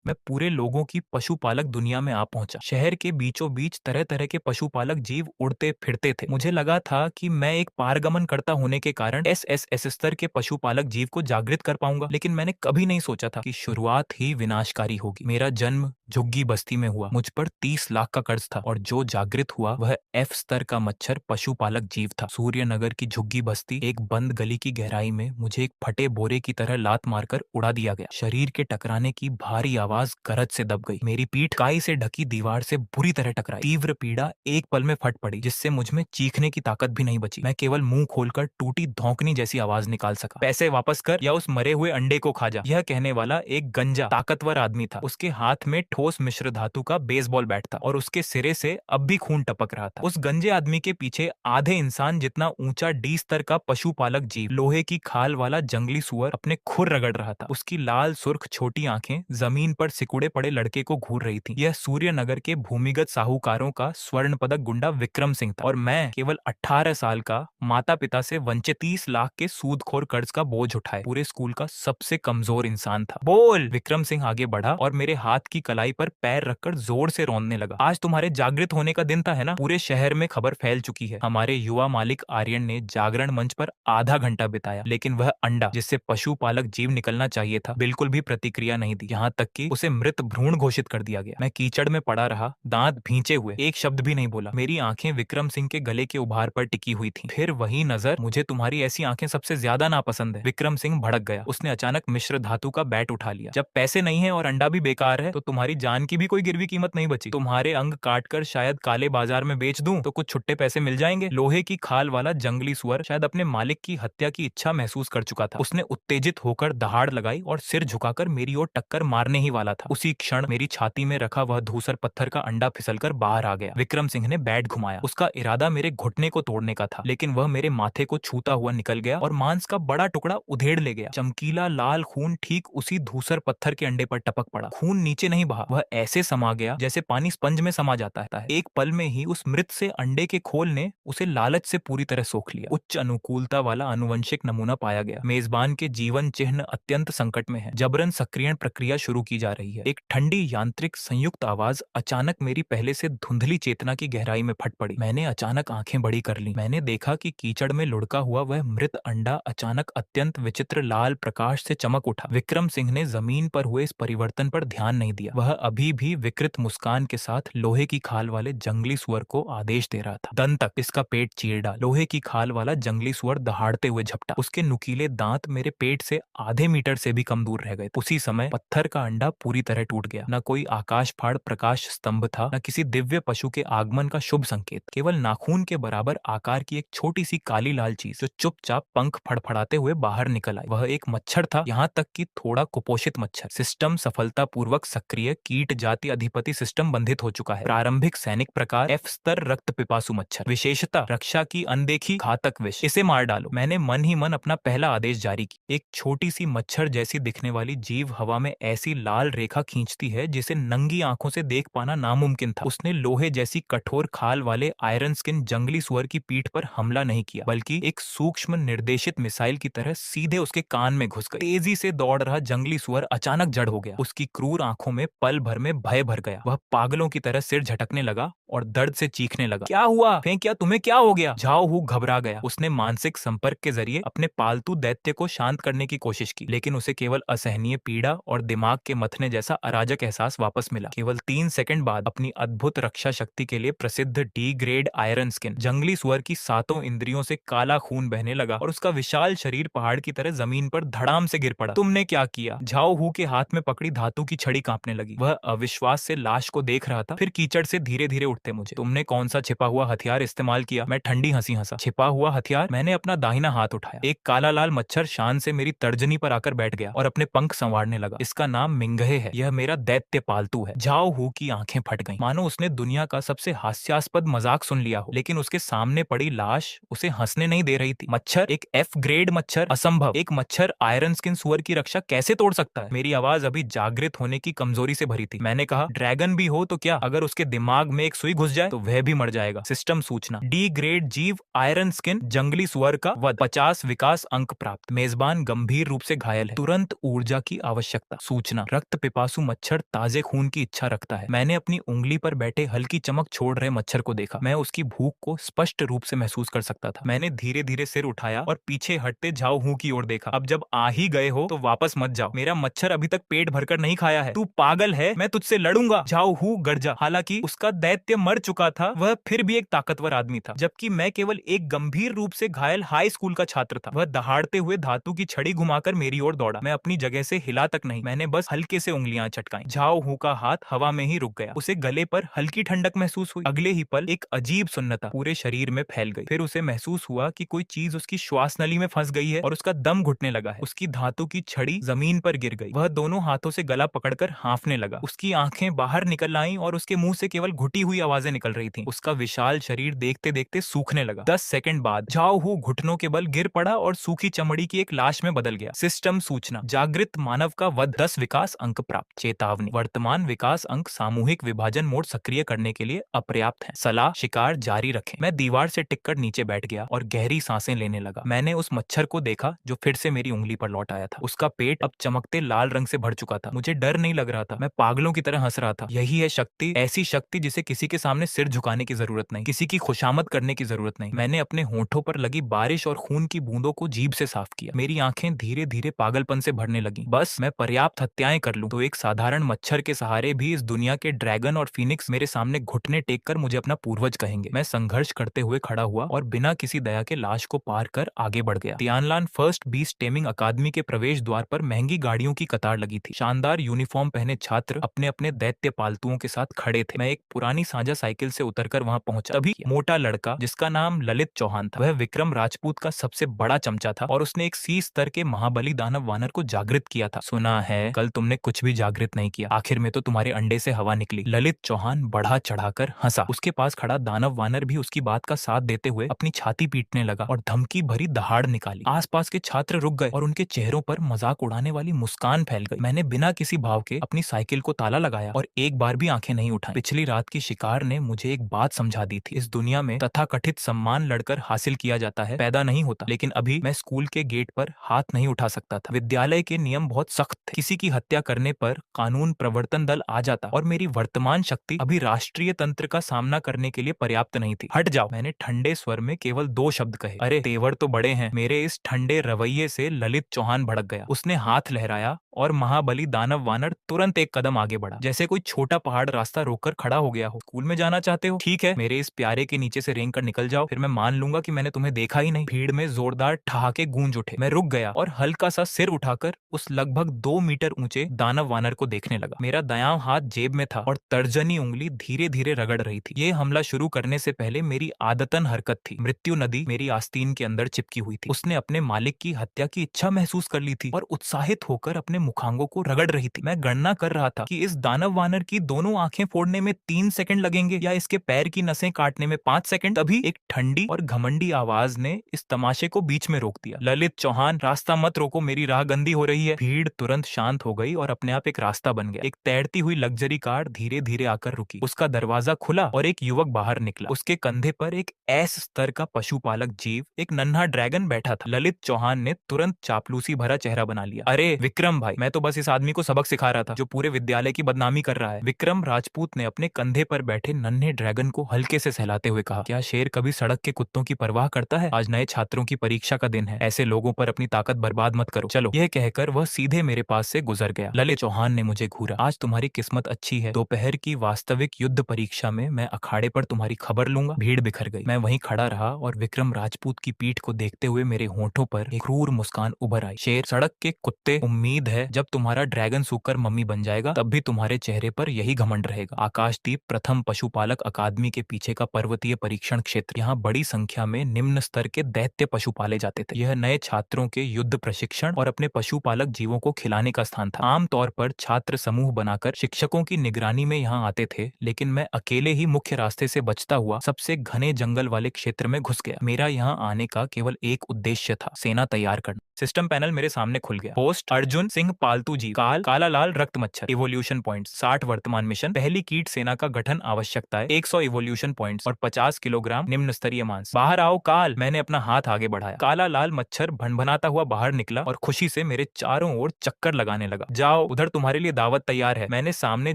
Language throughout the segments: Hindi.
मैं पूरे लोगों की पशुपालक दुनिया में आ पहुंचा। शहर के बीचों बीच तरह तरह के पशुपालक जीव उड़ते फिरते थे। मुझे लगा था कि मैं एक पारगमन करता होने के कारण एस स्तर के पशुपालक जीव को जागृत कर पाऊंगा, लेकिन मैंने कभी नहीं सोचा था कि शुरुआत ही विनाशकारी होगी। मेरा जन्म झुग्गी बस्ती में हुआ। मुझ पर 30 लाख का कर्ज था और जो जागृत हुआ वह एफ स्तर का मच्छर पशुपालक जीव था। सूर्यनगर की झुग्गी बस्ती एक बंद गली की गहराई में मुझे एक फटे बोरे की तरह लात मारकर उड़ा दिया गया। शरीर के टकराने की भारी आवाज गरज से दब गई। मेरी पीठ काई से ढकी दीवार से बुरी तरह टकराई। तीव्र पीड़ा एक पल में फट पड़ी, जिससे मुझ में चीखने की ताकत भी नहीं बची। मैं केवल मुंह खोलकर टूटी धौंकनी जैसी आवाज निकाल सका। पैसे वापस कर या उस मरे हुए अंडे को खा जा, यह कहने वाला एक गंजा ताकतवर आदमी था। उसके हाथ में ठोस मिश्र धातु का बेसबॉल बैट था और उसके सिरे से अब भी खून टपक रहा था। उस गंजे आदमी के पीछे आधे इंसान जितना ऊंचा डी स्तर का पशुपालक जीव, लोहे की खाल वाला जंगली सुअर, अपने खुर रगड़ रहा था। उसकी लाल सुर्ख छोटी आंखें जमीन पर सिकुड़े पड़े लड़के को घूर रही थी। यह सूर्यनगर के भूमिगत साहूकारों का स्वर्ण पदक गुंडा विक्रम सिंह था और मैं केवल 18 साल का, माता पिता से वंचित, 30 लाख के सूदखोर कर्ज का बोझ उठाए पूरे स्कूल का सबसे कमजोर इंसान था। बोल! विक्रम सिंह आगे बढ़ा और मेरे हाथ की कलाई पर पैर रखकर जोर से रोंदने लगा। आज तुम्हारे जागृत होने का दिन था, है ना? पूरे शहर में खबर फैल चुकी है। हमारे युवा मालिक आर्यन ने जागरण मंच पर आधा घंटा बिताया, लेकिन वह अंडा जिससे पशुपालक जीव निकलना चाहिए था, बिल्कुल भी प्रतिक्रिया नहीं दी। यहाँ तक कि उसे मृत भ्रूण घोषित कर दिया गया। मैं कीचड़ में पड़ा रहा, दांत भींचे हुए, एक शब्द भी नहीं बोला। मेरी आंखें विक्रम सिंह के गले के उभार पर टिकी हुई थी। फिर वही नजर, मुझे तुम्हारी ऐसी आंखें सबसे ज्यादा नापसंद है। विक्रम सिंह भड़क गया। उसने अचानक मिश्र धातु का बैट उठा लिया। जब पैसे नहीं है और अंडा भी बेकार है, तो तुम्हारी जान की भी कोई गिरवी कीमत नहीं बची। तुम्हारे अंग काटकर शायद काले बाजार में बेच दूं तो कुछ छुट्टे पैसे मिल जाएंगे। लोहे की खाल वाला जंगली सुअर शायद अपने मालिक की हत्या की इच्छा महसूस कर चुका था। उसने उत्तेजित होकर दहाड़ लगाई और सिर झुकाकर मेरी ओर टक्कर मारने ही वाला था। उसी क्षण मेरी छाती में रखा वह धूसर पत्थर का अंडा फिसलकर बाहर आ गया। विक्रम सिंह ने बैट घुमाया। उसका इरादा मेरे घुटने को तोड़ने का था, लेकिन वह मेरे माथे को छूता हुआ निकल गया और मांस का बड़ा टुकड़ा उधेड़ ले गया। चमकीला लाल खून ठीक उसी धूसर पत्थर के अंडे पर टपक पड़ा। खून नीचे नहीं बहा, वह ऐसे समा गया जैसे पानी स्पंज में समा जाता है। एक पल में ही उस मृत से अंडे के खोल ने उसे लालच से पूरी तरह सोख लिया। उच्च अनुकूलता वाला आनुवंशिक नमूना पाया गया। मेजबान के जीवन चिन्ह अत्यंत संकट में है। जबरन सक्रियण प्रक्रिया शुरू की जा रही है। एक ठंडी यांत्रिक संयुक्त आवाज अचानक मेरी पहले से धुंधली चेतना की गहराई में फट पड़ी। मैंने अचानक आंखें बड़ी कर ली। मैंने देखा कि कीचड़ में लुढ़का हुआ वह मृत अंडा अचानक अत्यंत विचित्र लाल प्रकाश से चमक उठा। विक्रम सिंह ने जमीन पर हुए इस परिवर्तन पर ध्यान नहीं दिया। वह अभी भी विकृत मुस्कान के साथ लोहे की खाल वाले जंगली सुअर को आदेश दे रहा था। दंतक, इसका पेट चीर डाल। लोहे की खाल वाला जंगली सुअर दहाड़ते हुए झपटा। उसके नुकीले दांत मेरे पेट से आधे मीटर से भी कम दूर रह गए। उसी समय पत्थर का अंडा पूरी तरह टूट गया। न कोई आकाश फाड़ प्रकाश स्तंभ था, न किसी दिव्य पशु के आगमन का शुभ संकेत। केवल नाखून के बराबर आकार की एक छोटी सी काली लाल चीज जो चुपचाप पंख फड़फड़ाते हुए बाहर निकल आई। वह एक मच्छर था, यहाँ तक कि थोड़ा कुपोषित मच्छर। सिस्टम सफलतापूर्वक सक्रिय। कीट जाति अधिपति सिस्टम बंधित हो चुका है। प्रारंभिक सैनिक प्रकार एफ स्तर रक्त पिपासु मच्छर। विशेषता रक्षा की अनदेखी घातक विष। इसे मार डालो। मैंने मन ही मन अपना पहला आदेश जारी किया। एक छोटी सी मच्छर जैसी दिखने वाली जीव हवा में ऐसी लाल रेखा खींचती है जिसे नंगी आंखों से देख पाना नामुमकिन था। उसने लोहे जैसी कठोर खाल वाले आयरन स्किन जंगली सुअर की पीठ पर हमला नहीं किया, बल्कि एक सूक्ष्म निर्देशित मिसाइल की तरह सीधे उसके कान में घुस गई। तेजी से दौड़ रहा जंगली सुअर अचानक जड़ हो गया। उसकी क्रूर आंखों में पल भर में भय भर गया। वह पागलों की तरह सिर झटकने लगा और दर्द से चीखने लगा। क्या हुआ? फेंक, तुम्हें क्या हो गया? झाओ हू घबरा गया। उसने मानसिक संपर्क के जरिए अपने पालतू दैत्य को शांत करने की कोशिश की, लेकिन उसे केवल असहनीय पीड़ा और दिमाग के मथने जैसा अराजक एहसास वापस मिला। केवल 3 सेकंड बाद अपनी अद्भुत रक्षा शक्ति के लिए प्रसिद्ध डी ग्रेड आयरन स्किन जंगली सुअर की सातों इंद्रियों से काला खून बहने लगा और उसका विशाल शरीर पहाड़ की तरह जमीन पर धड़ाम से गिर पड़ा। तुमने क्या किया? झाओ हू के हाथ में पकड़ी धातु की छड़ी कांपने लगी। वह अविश्वास से लाश को देख रहा था, फिर कीचड़ से धीरे धीरे उठते मुझे। तुमने कौन सा छिपा हुआ हथियार इस्तेमाल किया? मैं ठंडी हंसी हंसा। छिपा हुआ हथियार? मैंने अपना दाहिना हाथ उठाया। एक काला लाल मच्छर शान से मेरी तर्जनी पर आकर बैठ गया और अपने पंख संवारने लगा। इसका नाम मिंगहे है। यह मेरा दैत्य पालतू है। झाओ हू की आंखें फट गईं, मानो उसने दुनिया का सबसे हास्यास्पद मजाक सुन लिया हो। लेकिन उसके सामने पड़ी लाश उसे हंसने नहीं दे रही थी। मच्छर, एक एफ ग्रेड मच्छर? असंभव। एक मच्छर आयरन स्किन सुअर की रक्षा कैसे तोड़ सकता है? मेरी आवाज अभी जागृत होने की कमजोरी से भरी थी। मैंने कहा, ड्रैगन भी हो तो क्या, अगर उसके दिमाग में एक सुई सुई घुस जाए तो वह भी मर जाएगा। सिस्टम सूचना, डी ग्रेड जीव आयरन स्किन जंगली सुअर का वध, 50 विकास अंक प्राप्त। मेजबान गंभीर रूप से घायल है, तुरंत ऊर्जा की आवश्यकता। सूचना, रक्त पिपासु मच्छर ताजे खून की इच्छा रखता है। मैंने अपनी उंगली पर बैठे हल्की चमक छोड़ रहे मच्छर को देखा। मैं उसकी भूख को स्पष्ट रूप से महसूस कर सकता था। मैंने धीरे धीरे सिर उठाया और पीछे हटते झाओ हूं की ओर देखा। अब जब आ ही गए हो तो वापस मत जाओ। मेरा मच्छर अभी तक पेट भरकर नहीं खाया है। तू पागल है, मैं तुझसे लड़ूंगा। झाओ हूं गर्जा। हालांकि उसका दैत्य मर चुका था, वह फिर भी एक ताकतवर आदमी था, जबकि मैं केवल एक गंभीर रूप से घायल हाई स्कूल का छात्र था। वह दहाड़ते हुए धातु की छड़ी घुमाकर मेरी ओर दौड़ा। मैं अपनी जगह से हिला तक नहीं, मैंने बस हल्के से उंगलियां चटकाई। झाओ हूं का हाथ हवा में ही रुक गया। उसे गले पर हल्की ठंडक महसूस हुई। अगले ही पल एक अजीब सुन्नता पूरे शरीर में फैल गई। फिर उसे महसूस हुआ कि कोई चीज उसकी श्वास नली में फंस गई है और उसका दम घुटने लगा है। उसकी धातु की छड़ी जमीन पर गिर गई। वह दोनों हाथों से गला पकड़कर हांफने लगा। उसकी आंखें बाहर निकल आईं और उसके मुंह से केवल घुटी हुई आवाजें निकल रही थीं। उसका विशाल शरीर देखते देखते सूखने लगा। 10 सेकंड बाद झाओ हू घुटनों के बल गिर पड़ा और सूखी चमड़ी की एक लाश में बदल गया। सिस्टम सूचना, जागृत मानव का वध, 10 विकास अंक प्राप्त। चेतावनी, वर्तमान विकास अंक सामूहिक विभाजन मोड सक्रिय करने के लिए अपर्याप्त है। सलाह, शिकार जारी रखें। मैं दीवार से टिककर नीचे बैठ गया और गहरी सांसें लेने लगा। मैंने उस मच्छर को देखा जो फिर से मेरी उंगली पर लौट आया था। उसका पेट अब चमकते लाल रंग से भर चुका था। मुझे डर नहीं लग रहा था, मैं पागलों की तरह हंस रहा था। यही है शक्ति, ऐसी शक्ति जिसे किसी के सामने सिर झुकाने की जरूरत नहीं, किसी की खुशामद करने की जरूरत नहीं। मैंने अपने होठों पर लगी बारिश और खून की बूंदों को जीभ से साफ किया। मेरी आंखें धीरे धीरे पागलपन से भरने लगी। बस मैं पर्याप्त हत्याएं कर लूं तो एक साधारण मच्छर के सहारे भी इस दुनिया के ड्रैगन और फीनिक्स मेरे सामने घुटने टेक कर मुझे अपना पूर्वज कहेंगे। मैं संघर्ष करते हुए खड़ा हुआ और बिना किसी दया के लाश को पार कर आगे बढ़ गया। तियानलान फर्स्ट बीस्ट टेमिंग अकादमी के प्रवेश द्वार पर महंगी गाड़ियों की कतार लगी थी। शानदार यूनिफॉर्म पहने छात्र अपने अपने दैत्य पालतुओं के साथ खड़े थे। मैं एक पुरानी साझा साइकिल से उतरकर वहां पहुंचा। तभी मोटा लड़का जिसका नाम ललित चौहान था, वह विक्रम राजपूत का सबसे बड़ा चमचा था और उसने एक सी स्तर के महाबली दानव वानर को जागृत किया था। सुना है कल तुमने कुछ भी जागृत नहीं किया, आखिर में तो तुम्हारे अंडे से हवा निकली। ललित चौहान बढ़ा चढ़ाकर हंसा। उसके पास खड़ा दानव वानर भी उसकी बात का साथ देते हुए अपनी छाती पीटने लगा और धमकी भरी दहाड़ निकाली। आसपास के छात्र रुक गए और उनके चेहरों पर मजाक उड़ाने वाली मुस्कान फैल गई। मैंने बिना किसी भाव के अपनी साइकिल को ताला लगाया और एक बार भी आंखें नहीं उठाई। पिछली रात की शिकार ने मुझे एक बात समझा दी थी, इस दुनिया में तथाकथित सम्मान लड़कर हासिल किया जाता है, पैदा नहीं होता। लेकिन अभी मैं स्कूल के गेट पर हाथ नहीं उठा सकता था। विद्यालय के नियम बहुत सख्त थे। किसी की हत्या करने पर कानून प्रवर्तन दल आ जाता और मेरी वर्तमान शक्ति अभी राष्ट्रीय तंत्र का सामना करने के लिए पर्याप्त नहीं थी। हट जाओ, मैंने ठंडे स्वर में केवल 2 शब्द कहे। अरे तेवर तो बड़े हैं। मेरे इस ठंडे रवैये से ललित चौहान भड़क गया। उसने हाथ लहराया और महाबली दानव वानर तुरंत एक कदम आगे बढ़ा, जैसे कोई छोटा पहाड़ रास्ता रोककर खड़ा हो गया हो। स्कूल में जाना चाहते हो? ठीक है, मेरे इस प्यारे के नीचे से रेंग कर निकल जाओ, फिर मैं मान लूंगा कि मैंने तुम्हें देखा ही नहीं। भीड़ में जोरदार ठहाके गूंज उठे। मैं रुक गया और हल्का सा सिर उठाकर उस लगभग 2 मीटर ऊंचे दानव वानर को देखने लगा। मेरा दायां हाथ जेब में था और तर्जनी उंगली धीरे धीरे रगड़ रही थी। ये हमला शुरू करने से पहले मेरी आदतन हरकत थी। मृत्यु नदी मेरी आस्तीन के अंदर चिपकी हुई थी। उसने अपने मालिक की हत्या की इच्छा महसूस कर ली थी और उत्साहित होकर अपने मुखांगों को रगड़ रही थी। मैं गणना कर रहा था कि इस दानव वानर की दोनों आंखें फोड़ने में 3 सेकंड लगेंगे या इसके पैर की नसें काटने में 5 सेकंड। तभी एक ठंडी और घमंडी आवाज ने इस तमाशे को बीच में रोक दिया। ललित चौहान, रास्ता मत रोको, मेरी राह गंदी हो रही है। भीड़ तुरंत शांत हो गई और अपने आप एक रास्ता बन गया। एक तैरती हुई लग्जरी कार धीरे धीरे आकर रुकी। उसका दरवाजा खुला और एक युवक बाहर निकला। उसके कंधे पर एक एस स्तर का पशुपालक जीव, एक नन्हा ड्रैगन बैठा था। ललित चौहान ने तुरंत चापलूसी भरा चेहरा बना लिया। अरे विक्रम भाई, मैं तो बस इस आदमी को सबक सिखा रहा था जो पूरे विद्यालय की बदनामी कर रहा है। विक्रम राजपूत ने अपने कंधे पर बैठे नन्हे ड्रैगन को हल्के से सहलाते हुए कहा, क्या शेर कभी सड़क के कुत्तों की परवाह करता है? आज नए छात्रों की परीक्षा का दिन है, ऐसे लोगों पर अपनी ताकत बर्बाद मत करो। चलो। यह कहकर वह सीधे मेरे पास से गुजर गया। ललित चौहान ने मुझे घूरा। आज तुम्हारी किस्मत अच्छी है, दोपहर की वास्तविक युद्ध परीक्षा में मैं अखाड़े पर तुम्हारी खबर लूंगा। भीड़ बिखर गई। मैं वहीं खड़ा रहा और विक्रम राजपूत की पीठ को देखते हुए मेरे होठों पर एक क्रूर मुस्कान उभर आई। शेर, सड़क के कुत्ते, उम्मीद है जब तुम्हारा ड्रैगन सूखकर मम्मी बन जाएगा तब भी तुम्हारे चेहरे पर यही घमंड रहेगा। आकाशदीप प्रथम पशुपालक अकादमी के पीछे का पर्वतीय परीक्षण क्षेत्र। यहाँ बड़ी संख्या में निम्न स्तर के दैत्य पशु पाले जाते थे। यह नए छात्रों के युद्ध प्रशिक्षण और अपने पशुपालक जीवों को खिलाने का स्थान था। आमतौर पर छात्र समूह बनाकर शिक्षकों की निगरानी में यहाँ आते थे, लेकिन मैं अकेले ही मुख्य रास्ते से बचता हुआ सबसे घने जंगल वाले क्षेत्र में घुस गया। मेरा यहाँ आने का केवल एक उद्देश्य था, सेना तैयार करना। सिस्टम पैनल मेरे सामने खुल गया। पोस्ट अर्जुन सिंह पालतू जीव, काल काला लाल रक्त मच्छर, इवोल्यूशन पॉइंट्स 60 वर्तमान मिशन, पहली कीट सेना का गठन आवश्यकताएं 100 इवोल्यूशन पॉइंट्स और 50 किलोग्राम निम्न स्तरीय मांस। बाहर आओ काल। मैंने अपना हाथ आगे बढ़ाया। काला लाल मच्छर भनभनाता हुआ बाहर निकला और खुशी से मेरे चारों ओर चक्कर लगाने लगा। जाओ, उधर तुम्हारे लिए दावत तैयार है। मैंने सामने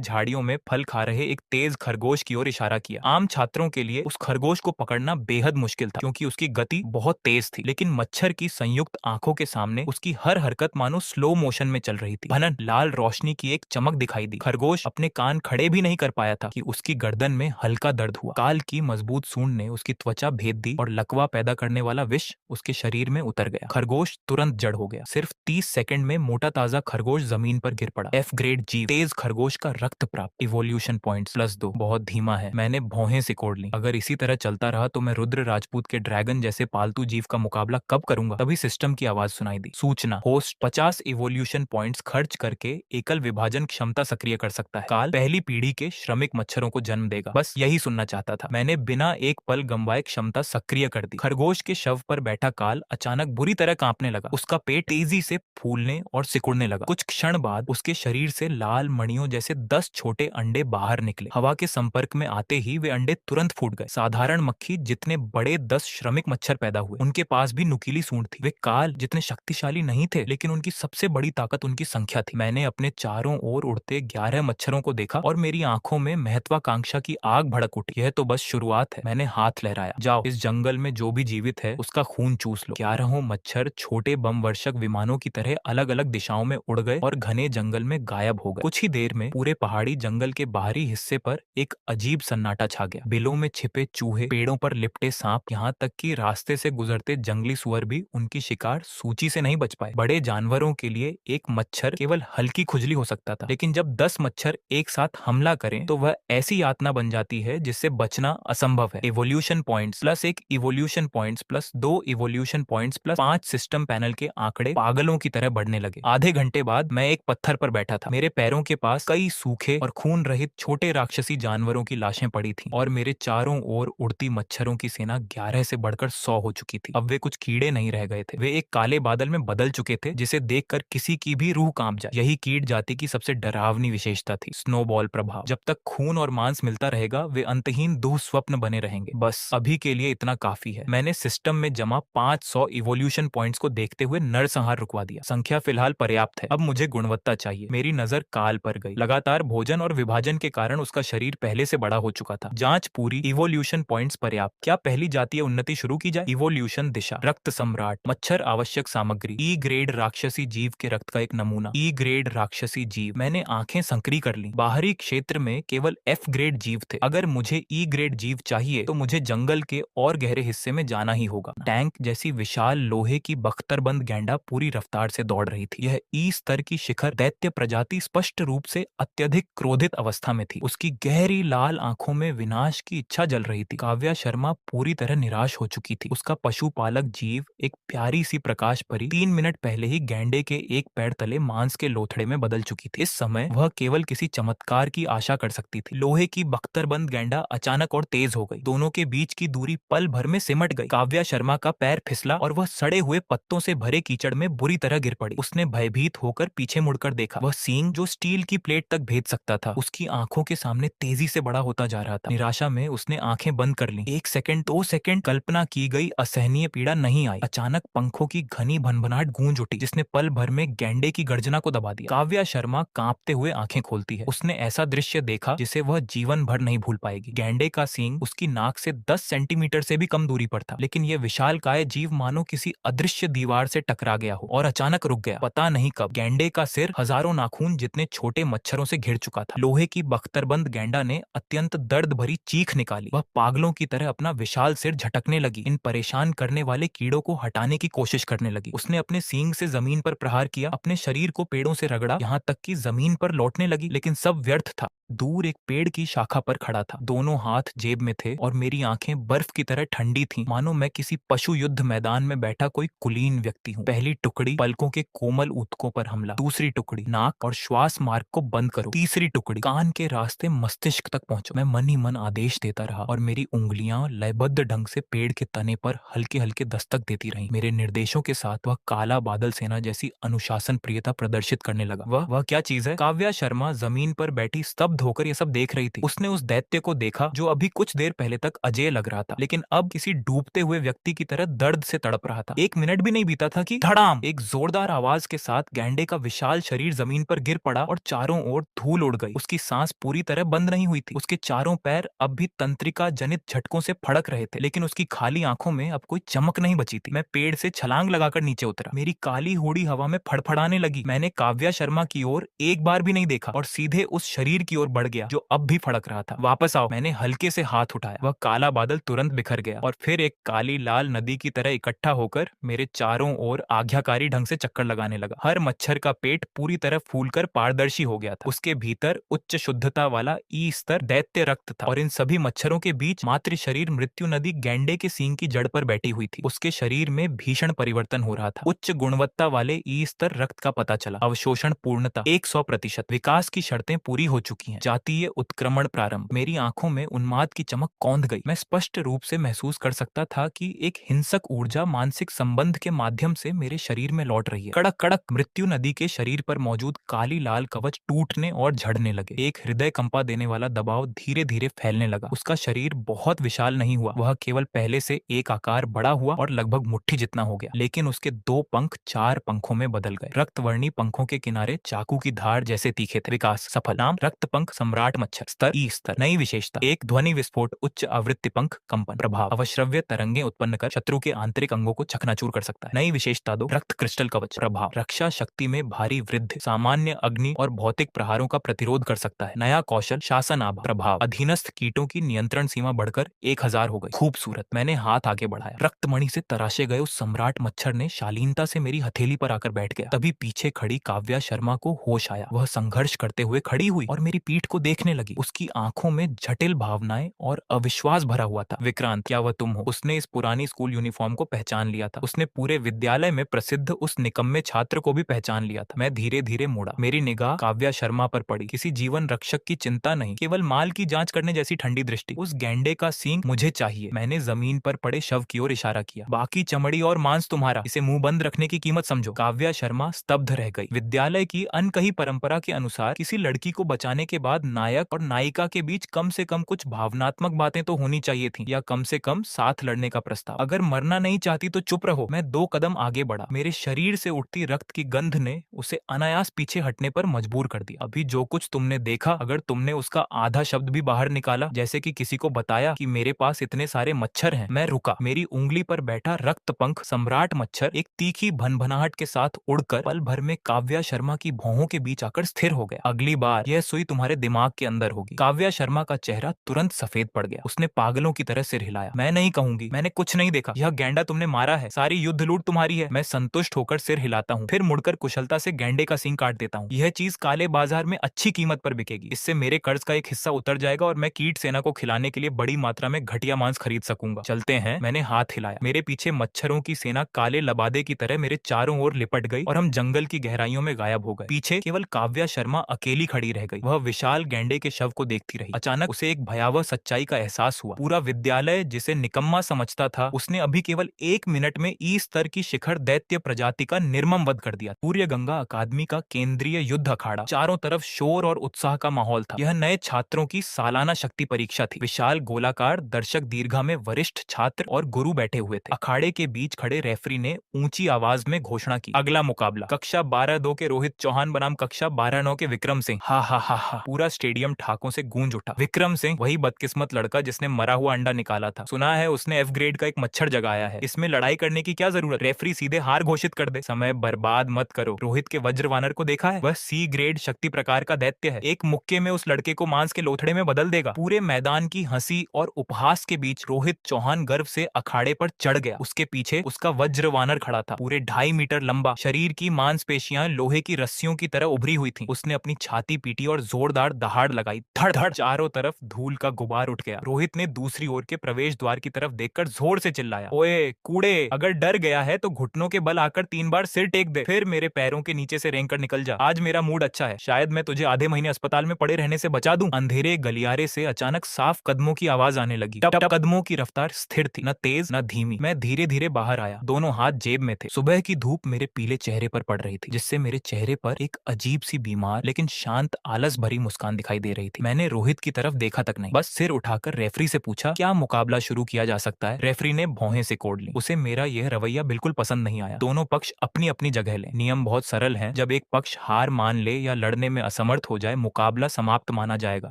झाड़ियों में फल खा रहे एक तेज खरगोश की ओर इशारा किया। आम छात्रों के लिए उस खरगोश को पकड़ना बेहद मुश्किल था क्योंकि उसकी गति बहुत तेज थी, लेकिन मच्छर की संयुक्त आंखों के सामने उसकी हर हरकत मानो स्लो मोशन में चल रही थी। भनन लाल रोशनी की एक चमक दिखाई दी। खरगोश अपने कान खड़े भी नहीं कर पाया था कि उसकी गर्दन में हल्का दर्द हुआ। काल की मजबूत सूंड ने उसकी त्वचा भेद दी और लकवा पैदा करने वाला विष उसके शरीर में उतर गया। खरगोश तुरंत जड़ हो गया। सिर्फ 30 सेकंड में मोटा ताजा खरगोश जमीन पर गिर पड़ा। F ग्रेड जीव, तेज खरगोश का रक्त प्राप्त, इवोल्यूशन पॉइंट्स +2, बहुत धीमा है। मैंने भौहें सिकोड़ ली। अगर इसी तरह चलता रहा तो मैं रुद्र राजपूत के ड्रैगन जैसे पालतू जीव का मुकाबला कब करूंगा। तभी सिस्टम की आवाज सुनाई दी। सूचना, होस्ट 50 इवोल्यूशन पॉइंट्स खर्च करके एकल विभाजन क्षमता सक्रिय कर सकता है। काल पहली पीढ़ी के श्रमिक मच्छरों को जन्म देगा। बस यही सुनना चाहता था। मैंने बिना एक पल गंवाए क्षमता सक्रिय कर दी। खरगोश के शव पर बैठा काल अचानक बुरी तरह कांपने लगा। उसका पेट तेजी से फूलने और सिकुड़ने लगा। कुछ क्षण बाद उसके शरीर से लाल मणियों जैसे 10 छोटे अंडे बाहर निकले। हवा के संपर्क में आते ही वे अंडे तुरंत फूट गए। साधारण मक्खी जितने बड़े 10 श्रमिक मच्छर पैदा हुए। उनके पास भी नुकीली सूंड थी। वे काल जितने शक्तिशाली नहीं थे, लेकिन उनकी सबसे बड़ी ताकत उनकी संख्या थी। मैंने अपने चारों ओर उड़ते 11 मच्छरों को देखा और मेरी आंखों में महत्वाकांक्षा की आग भड़क उठी। यह तो बस शुरुआत है। मैंने हाथ लहराया। जाओ, इस जंगल में जो भी जीवित है उसका खून चूस लो। 11 मच्छर छोटे बम वर्षक विमानों की तरह अलग अलग दिशाओं में उड़ गए और घने जंगल में गायब हो गए। कुछ ही देर में पूरे पहाड़ी जंगल के बाहरी हिस्से पर एक अजीब सन्नाटा छा गया। बिलों में छिपे चूहे, पेड़ों पर लिपटे सांप, यहाँ तक कि रास्ते से गुजरते जंगली सुअर भी उनकी शिकार सूची से नहीं बच पाए। बड़े जानवरों के लिए एक मच्छर केवल हल्की खुजली हो सकता था, लेकिन जब 10 मच्छर एक साथ हमला करें तो वह ऐसी यातना बन जाती है जिससे बचना असंभव है। Evolution points +1 evolution points +2 evolution points +5 system panel के आंकड़े पागलों की तरह बढ़ने लगे। आधे घंटे बाद मैं एक पत्थर पर बैठा था। मेरे पैरों के पास कई सूखे और खून रहित छोटे राक्षसी जानवरों की लाशें पड़ी थीं और मेरे चारों ओर उड़ती मच्छरों की सेना 11 से बढ़कर 100 हो चुकी थी। अब वे कुछ कीड़े नहीं रह गए थे। वे एक काले बादल में बदल चुके थे जिसे देखकर किसी की भी रूह कांप जाए। यही कीट जाति की सबसे डरावनी विशेषता थी, स्नोबॉल प्रभाव। जब तक खून और मांस मिलता रहेगा वे अंतहीन दुःस्वप्न बने रहेंगे। बस अभी के लिए इतना काफी है। मैंने सिस्टम में जमा 500 इवोल्यूशन पॉइंट्स को देखते हुए नरसंहार रुकवा दिया। संख्या फिलहाल पर्याप्त है। अब मुझे गुणवत्ता चाहिए। मेरी नजर काल पर गई। लगातार भोजन और विभाजन के कारण उसका शरीर पहले से बड़ा हो चुका था। जांच पूरी, इवोल्यूशन पॉइंट्स पर्याप्त। क्या पहली जातीय उन्नति शुरू की जाए? इवोल्यूशन दिशा, रक्त सम्राट, मच्छर आवश्यक सामग्री, ई ग्रेड राक्षसी जीव के रक्त का एक नमूना। ई ग्रेड राक्षसी जीव। मैंने आंखें संकरी कर ली। बाहरी क्षेत्र में केवल F ग्रेड जीव थे। अगर मुझे ई ग्रेड जीव चाहिए तो मुझे जंगल के और गहरे हिस्से में जाना ही होगा। टैंक जैसी विशाल लोहे की बख्तरबंद गैंडा पूरी रफ्तार से दौड़ रही थी। यह ई स्तर की शिखर दैत्य प्रजाति स्पष्ट रूप से अत्यधिक क्रोधित अवस्था में थी। उसकी गहरी लाल आंखों में विनाश की इच्छा जल रही थी। काव्या शर्मा पूरी तरह निराश हो चुकी थी। उसका पशुपालक जीव, एक प्यारी सी प्रकाश परी, 3 मिनट पहले ही गैंडे के एक पैर तले मांस के लोथड़े में बदल चुकी थी। इस समय वह केवल किसी चमत्कार की आशा कर सकती थी। लोहे की बख्तरबंद गैंडा अचानक और तेज हो गई। दोनों के बीच की दूरी पल भर में सिमट गई। काव्या शर्मा का पैर फिसला और वह सड़े हुए पत्तों से भरे कीचड़ में बुरी तरह गिर पड़ी। उसने भयभीत होकर पीछे मुड़कर देखा। वह सींग जो स्टील की प्लेट तक भेद सकता था उसकी आंखों के सामने तेजी से बड़ा होता जा रहा था। निराशा में उसने आंखें बंद कर ली। 1 सेकंड, 2 सेकंड, कल्पना की गई असहनीय पीड़ा नहीं आई। अचानक पंखों की घनी भनभनाहट गूंज उठी जिसने पल भर में गैंडे की गर्जना को दबा दिया। काव्या शर्मा कांपते हुए आंखें खोलती है। उसने ऐसा दृश्य देखा जिसे वह जीवन भर नहीं भूल पाएगी। गैंडे का सींग उसकी नाक से 10 सेंटीमीटर से भी कम दूरी पर था, लेकिन यह विशालकाय जीव मानो किसी अदृश्य दीवार से टकरा गया हो और अचानक रुक गया। पता नहीं कब गैंडे का सिर हजारों नाखून जितने छोटे मच्छरों से घिर चुका था। लोहे की बख्तरबंद गैंडा ने अत्यंत दर्द भरी चीख निकाली। वह पागलों की तरह अपना विशाल सिर झटकने लगी। इन परेशान करने वाले कीड़ों को हटाने की कोशिश करने लगी। उसने अपने सींग से जमीन पर प्रहार किया, अपने शरीर को पेड़ों से रगड़ा, यहाँ तक कि जमीन पर लौटने लगी, लेकिन सब व्यर्थ था। दूर एक पेड़ की शाखा पर खड़ा था। दोनों हाथ जेब में थे और मेरी आंखें बर्फ की तरह ठंडी थीं, मानो मैं किसी पशु युद्ध मैदान में बैठा कोई कुलीन व्यक्ति हूँ। पहली टुकड़ी, पलकों के कोमल ऊतकों पर हमला। दूसरी टुकड़ी, नाक और श्वास मार्ग को बंद करो। तीसरी टुकड़ी, कान के रास्ते मस्तिष्क तक पहुंचो। मैं मन ही मन आदेश देता रहा और मेरी उंगलियां लयबद्ध ढंग से पेड़ के तने पर हल्के हल्के दस्तक देती रहीं। मेरे निर्देशों के साथ वह काला बादल सेना जैसी अनुशासन प्रियता प्रदर्शित करने लगा। वह क्या चीज है? काव्या शर्मा जमीन पर बैठी स्तब्ध होकर यह सब देख रही थी। उसने उस दैत्य को देखा जो अभी कुछ देर पहले तक अजेय लग रहा था, लेकिन अब किसी डूबते हुए व्यक्ति की तरह दर्द से तड़प रहा था। एक मिनट भी नहीं बीता था कि धड़ाम, एक जोरदार आवाज के साथ गैंडे का विशाल शरीर जमीन पर गिर पड़ा और चारों ओर धूल उड़ गई। उसकी सांस पूरी तरह बंद नहीं हुई थी। उसके चारों पैर अब भी तंत्रिका जनित झटकों से फड़क रहे थे, लेकिन उसकी खाली आंखों में अब कोई चमक नहीं बची थी। मैं पेड़ से छलांग लगाकर नीचे उतरा। मेरी काली हुडी हवा में फड़फड़ाने लगी। मैंने काव्या शर्मा की ओर एक बार भी नहीं देखा और सीधे उस शरीर की ओर बढ़ गया जो अब भी फड़क रहा था। वापस आओ, मैंने हल्के से हाथ उठाया। वह काला बादल तुरंत बिखर गया और फिर एक काली लाल नदी की तरह इकट्ठा होकर मेरे चारों ओर आज्ञाकारी ढंग से चक्कर लगाने लगा। हर मच्छर का पेट पूरी तरह फूलकर पारदर्शी हो गया था। उसके भीतर उच्च शुद्धता वाला ई स्तर दैत्य रक्त था और इन सभी मच्छरों के बीच मातृ शरीर मृत्यु नदी गैंडे के सींग की जड़ पर बैठी हुई थी। उसके शरीर में भीषण परिवर्तन हो रहा था। उच्च गुणवत्ता वाले ई स्तर रक्त का पता चला। अवशोषण पूर्णता 100%। विकास की शर्तें पूरी हो चुकी हैं। जातीय उत्क्रमण प्रारंभ। मेरी आंखों में उन्माद की चमक कौंध गई। मैं स्पष्ट रूप से महसूस कर सकता था कि एक हिंसक ऊर्जा मानसिक संबंध के माध्यम से मेरे शरीर में लौट रही है। कड़क कड़क। मृत्यु नदी के शरीर पर मौजूद काली लाल कवच टूटने और झड़ने लगे। एक हृदय कंपा देने वाला दबाव धीरे धीरे फैलने लगा। उसका शरीर बहुत विशाल नहीं हुआ, वह केवल पहले से एक आकार बड़ा हुआ और लगभग मुट्ठी जितना हो गया, लेकिन उसके 2 पंख 4 पंखों में बदल गए। रक्तवर्णी पंखों के किनारे चाकू की धार जैसे तीखे थे। विकास सफल। नाम रक्त पंख सम्राट मच्छर। स्तर ई स्तर। नई विशेषता एक ध्वनि विस्फोट उच्च आवृत्ति पंख कंपन। प्रभाव अवश्रव्य तरंगे उत्पन्न कर शत्रु के आंतरिक अंगों को चकनाचूर कर सकता है। नई विशेषता 2 रक्त क्रिस्टल कवच। प्रभाव रक्षा शक्ति में भारी वृद्धि, सामान्य अग्नि और भौतिक प्रहारों का प्रतिरोध कर सकता है। नया कौशल शासन आभा। प्रभाव अधीनस्थ कीटों की नियंत्रण सीमा बढ़कर 1000 हो गई। खूबसूरत। मैंने हाथ आगे बढ़ाया। रक्तमणि से तराशे गए उस सम्राट मच्छर ने शालीनता से मेरी हथेली पर आकर बैठ गया। तभी पीछे खड़ी काव्या शर्मा को होश आया। वह संघर्ष करते हुए खड़ी हुई और मेरी पीठ को देखने लगी। उसकी आंखों में जटिल भावनाएं और अविश्वास भरा हुआ था। विक्रांत, क्या वह तुम हो? उसने इस पुरानी स्कूल यूनिफॉर्म को पहचान लिया था। उसने पूरे विद्यालय में प्रसिद्ध उस निकम्मे छात्र को भी पहचान लिया था। मैं धीरे धीरे मुड़ा। मेरी निगाह काव्या शर्मा पर पड़ी। किसी जीवन रक्षक की चिंता नहीं, केवल माल की जांच करने जैसी ठंडी दृष्टि। उस गैंडे का सींग मुझे चाहिए। मैंने जमीन पर पड़े शव की ओर इशारा किया। बाकी चमड़ी और मांस तुम्हारा, इसे मुंह बंद रखने की कीमत समझो। काव्या शर्मा स्तब्ध रह गई। विद्यालय की अनकही परंपरा के अनुसार किसी लड़की को बचाने के बाद नायक और नायिका के बीच कम से कम कुछ भावनात्मक बातें तो होनी चाहिए थी, या कम से कम साथ लड़ने का प्रस्ताव। अगर मरना नहीं चाहती तो चुप रहो। मैं 2 कदम आगे बढ़ा। मेरे शरीर से उठती रक्त की गंध ने उसे अनायास पीछे हटने पर मजबूर कर दिया। अभी जो कुछ तुमने देखा, अगर तुमने उसका आधा शब्द भी बाहर निकाला, जैसे कि किसी को बताया कि मेरे पास इतने सारे मच्छर हैं। मैं रुका। मेरी उंगली पर बैठा रक्त पंख सम्राट मच्छर एक तीखी भनभनाहट के साथ उड़कर पल भर में काव्या शर्मा की भौहों के बीच आकर स्थिर हो गया। अगली बार यह सुई तुम्हारे दिमाग के अंदर होगी। काव्या शर्मा का चेहरा तुरंत सफेद पड़ गया। उसने पागलों की तरह सिर हिलाया। मैं नहीं कहूंगी, मैंने कुछ नहीं देखा। यह गैंडा तुमने मारा है, सारी युद्ध लूट तुम्हारी है। मैं संतुष्ट होकर सिर हिलाता हूँ, फिर मुड़कर कुशलता से गैंडे का सींग काट देता हूँ। यह चीज काले बाजार में अच्छी कीमत पर बिकेगी। इससे मेरे कर्ज का एक हिस्सा उतर जाएगा और मैं कीट सेना को खिलाने के लिए बड़ी मात्रा में घटिया मांस खरीद सकूंगा। चलते हैं। मैंने हाथ हिलाया। मेरे पीछे मच्छरों की सेना काले लबादे की तरह मेरे चारों ओर लिपट गई और हम जंगल की गहराइयों में गायब हो गए। पीछे केवल काव्या शर्मा अकेली खड़ी रह गई। वह विशाल गैंडे के शव को देखती रही। अचानक उसे एक भयावह सच्चाई का एहसास हुआ। पूरा विद्यालय जिसे निकम्मा समझता था, उसने अभी केवल 1 मिनट में ई स्तर की शिखर दैत्य प्रजाति का निर्मम वध कर दिया। सूर्य गंगा अकादमी का केंद्रीय युद्ध अखाड़ा। चारों तरफ शोर और उत्साह का माहौल था। यह नए छात्रों की सालाना शक्ति परीक्षा थी। विशाल गोलाकार दर्शक दीर्घा में वरिष्ठ छात्र और गुरु बैठे हुए थे। अखाड़े के बीच खड़े रेफरी ने ऊंची आवाज में घोषणा की, अगला मुकाबला कक्षा 12-2 के रोहित चौहान बनाम कक्षा 12-9 के विक्रम सिंह। हा हा हा हा। पूरा स्टेडियम ठाकों से गूंज उठा। विक्रम सिंह, वही बदकिस्मत लड़का जिसने मरा हुआ अंडा निकाला था। सुना है उसने F ग्रेड का एक मच्छर जगाया है। इसमें लड़ाई करने की क्या जरूरत? रेफरी सीधे हार घोषित कर दे। समय बर्बाद मत करो। रोहित के वज्र वानर को देखा है? वह C ग्रेड शक्ति प्रकार का दैत्य है। एक मुक्के में उस लड़के को मांस के लोथड़े में बदल देगा। पूरे मैदान की हंसी और उपहास के बीच रोहित चौहान गर्व से अखाड़े पर चढ़ गया। उसके पीछे उसका वज्र वानर खड़ा था, पूरे 2.5 मीटर लंबा। शरीर की मांसपेशियां लोहे की रस्सियों की तरह उभरी हुई थीं। उसने अपनी छाती पीटी और जोरदार दहाड़ लगाई। धड़ धड़। चारों तरफ धूल का गुबार उठ गया। रोहित ने दूसरी ओर के प्रवेश द्वार की तरफ देखकर जोर से चिल्लाया, ओए कूड़े, अगर डर गया है तो घुटनों के बल आकर 3 बार सिर टेक दे, फिर मेरे पैरों के नीचे से रेंग कर निकल जा। आज मेरा मूड अच्छा है, शायद मैं तुझे आधे महीने अस्पताल में पड़े रहने से बचा दूं। अंधेरे गलियारे से अचानक साफ कदमों की आवाज आने लगी। टप टप। कदमों की रफ्तार स्थिर थी, न तेज न धीमी। मैं धीरे धीरे बाहर आया, दोनों हाथ जेब में थे। सुबह की धूप मेरे पीले चेहरे पर पड़ रही थी, जिससे मेरे चेहरे पर एक अजीब सी बीमार लेकिन शांत आलस भरी मुस्कान दिखाई दे रही थी। मैंने रोहित की तरफ देखा तक नहीं, बस सिर उठाकर रेफरी से पूछा, क्या मुकाबला शुरू किया जा सकता है? रेफरी ने भौहें से कोड़ ली। उसे मेरा यह रवैया बिल्कुल पसंद नहीं आया। दोनों पक्ष अपनी अपनी जगह लें। नियम बहुत सरल है, जब एक पक्ष हार मान ले या लड़ने में असमर्थ हो जाए, मुकाबला समाप्त माना जाएगा।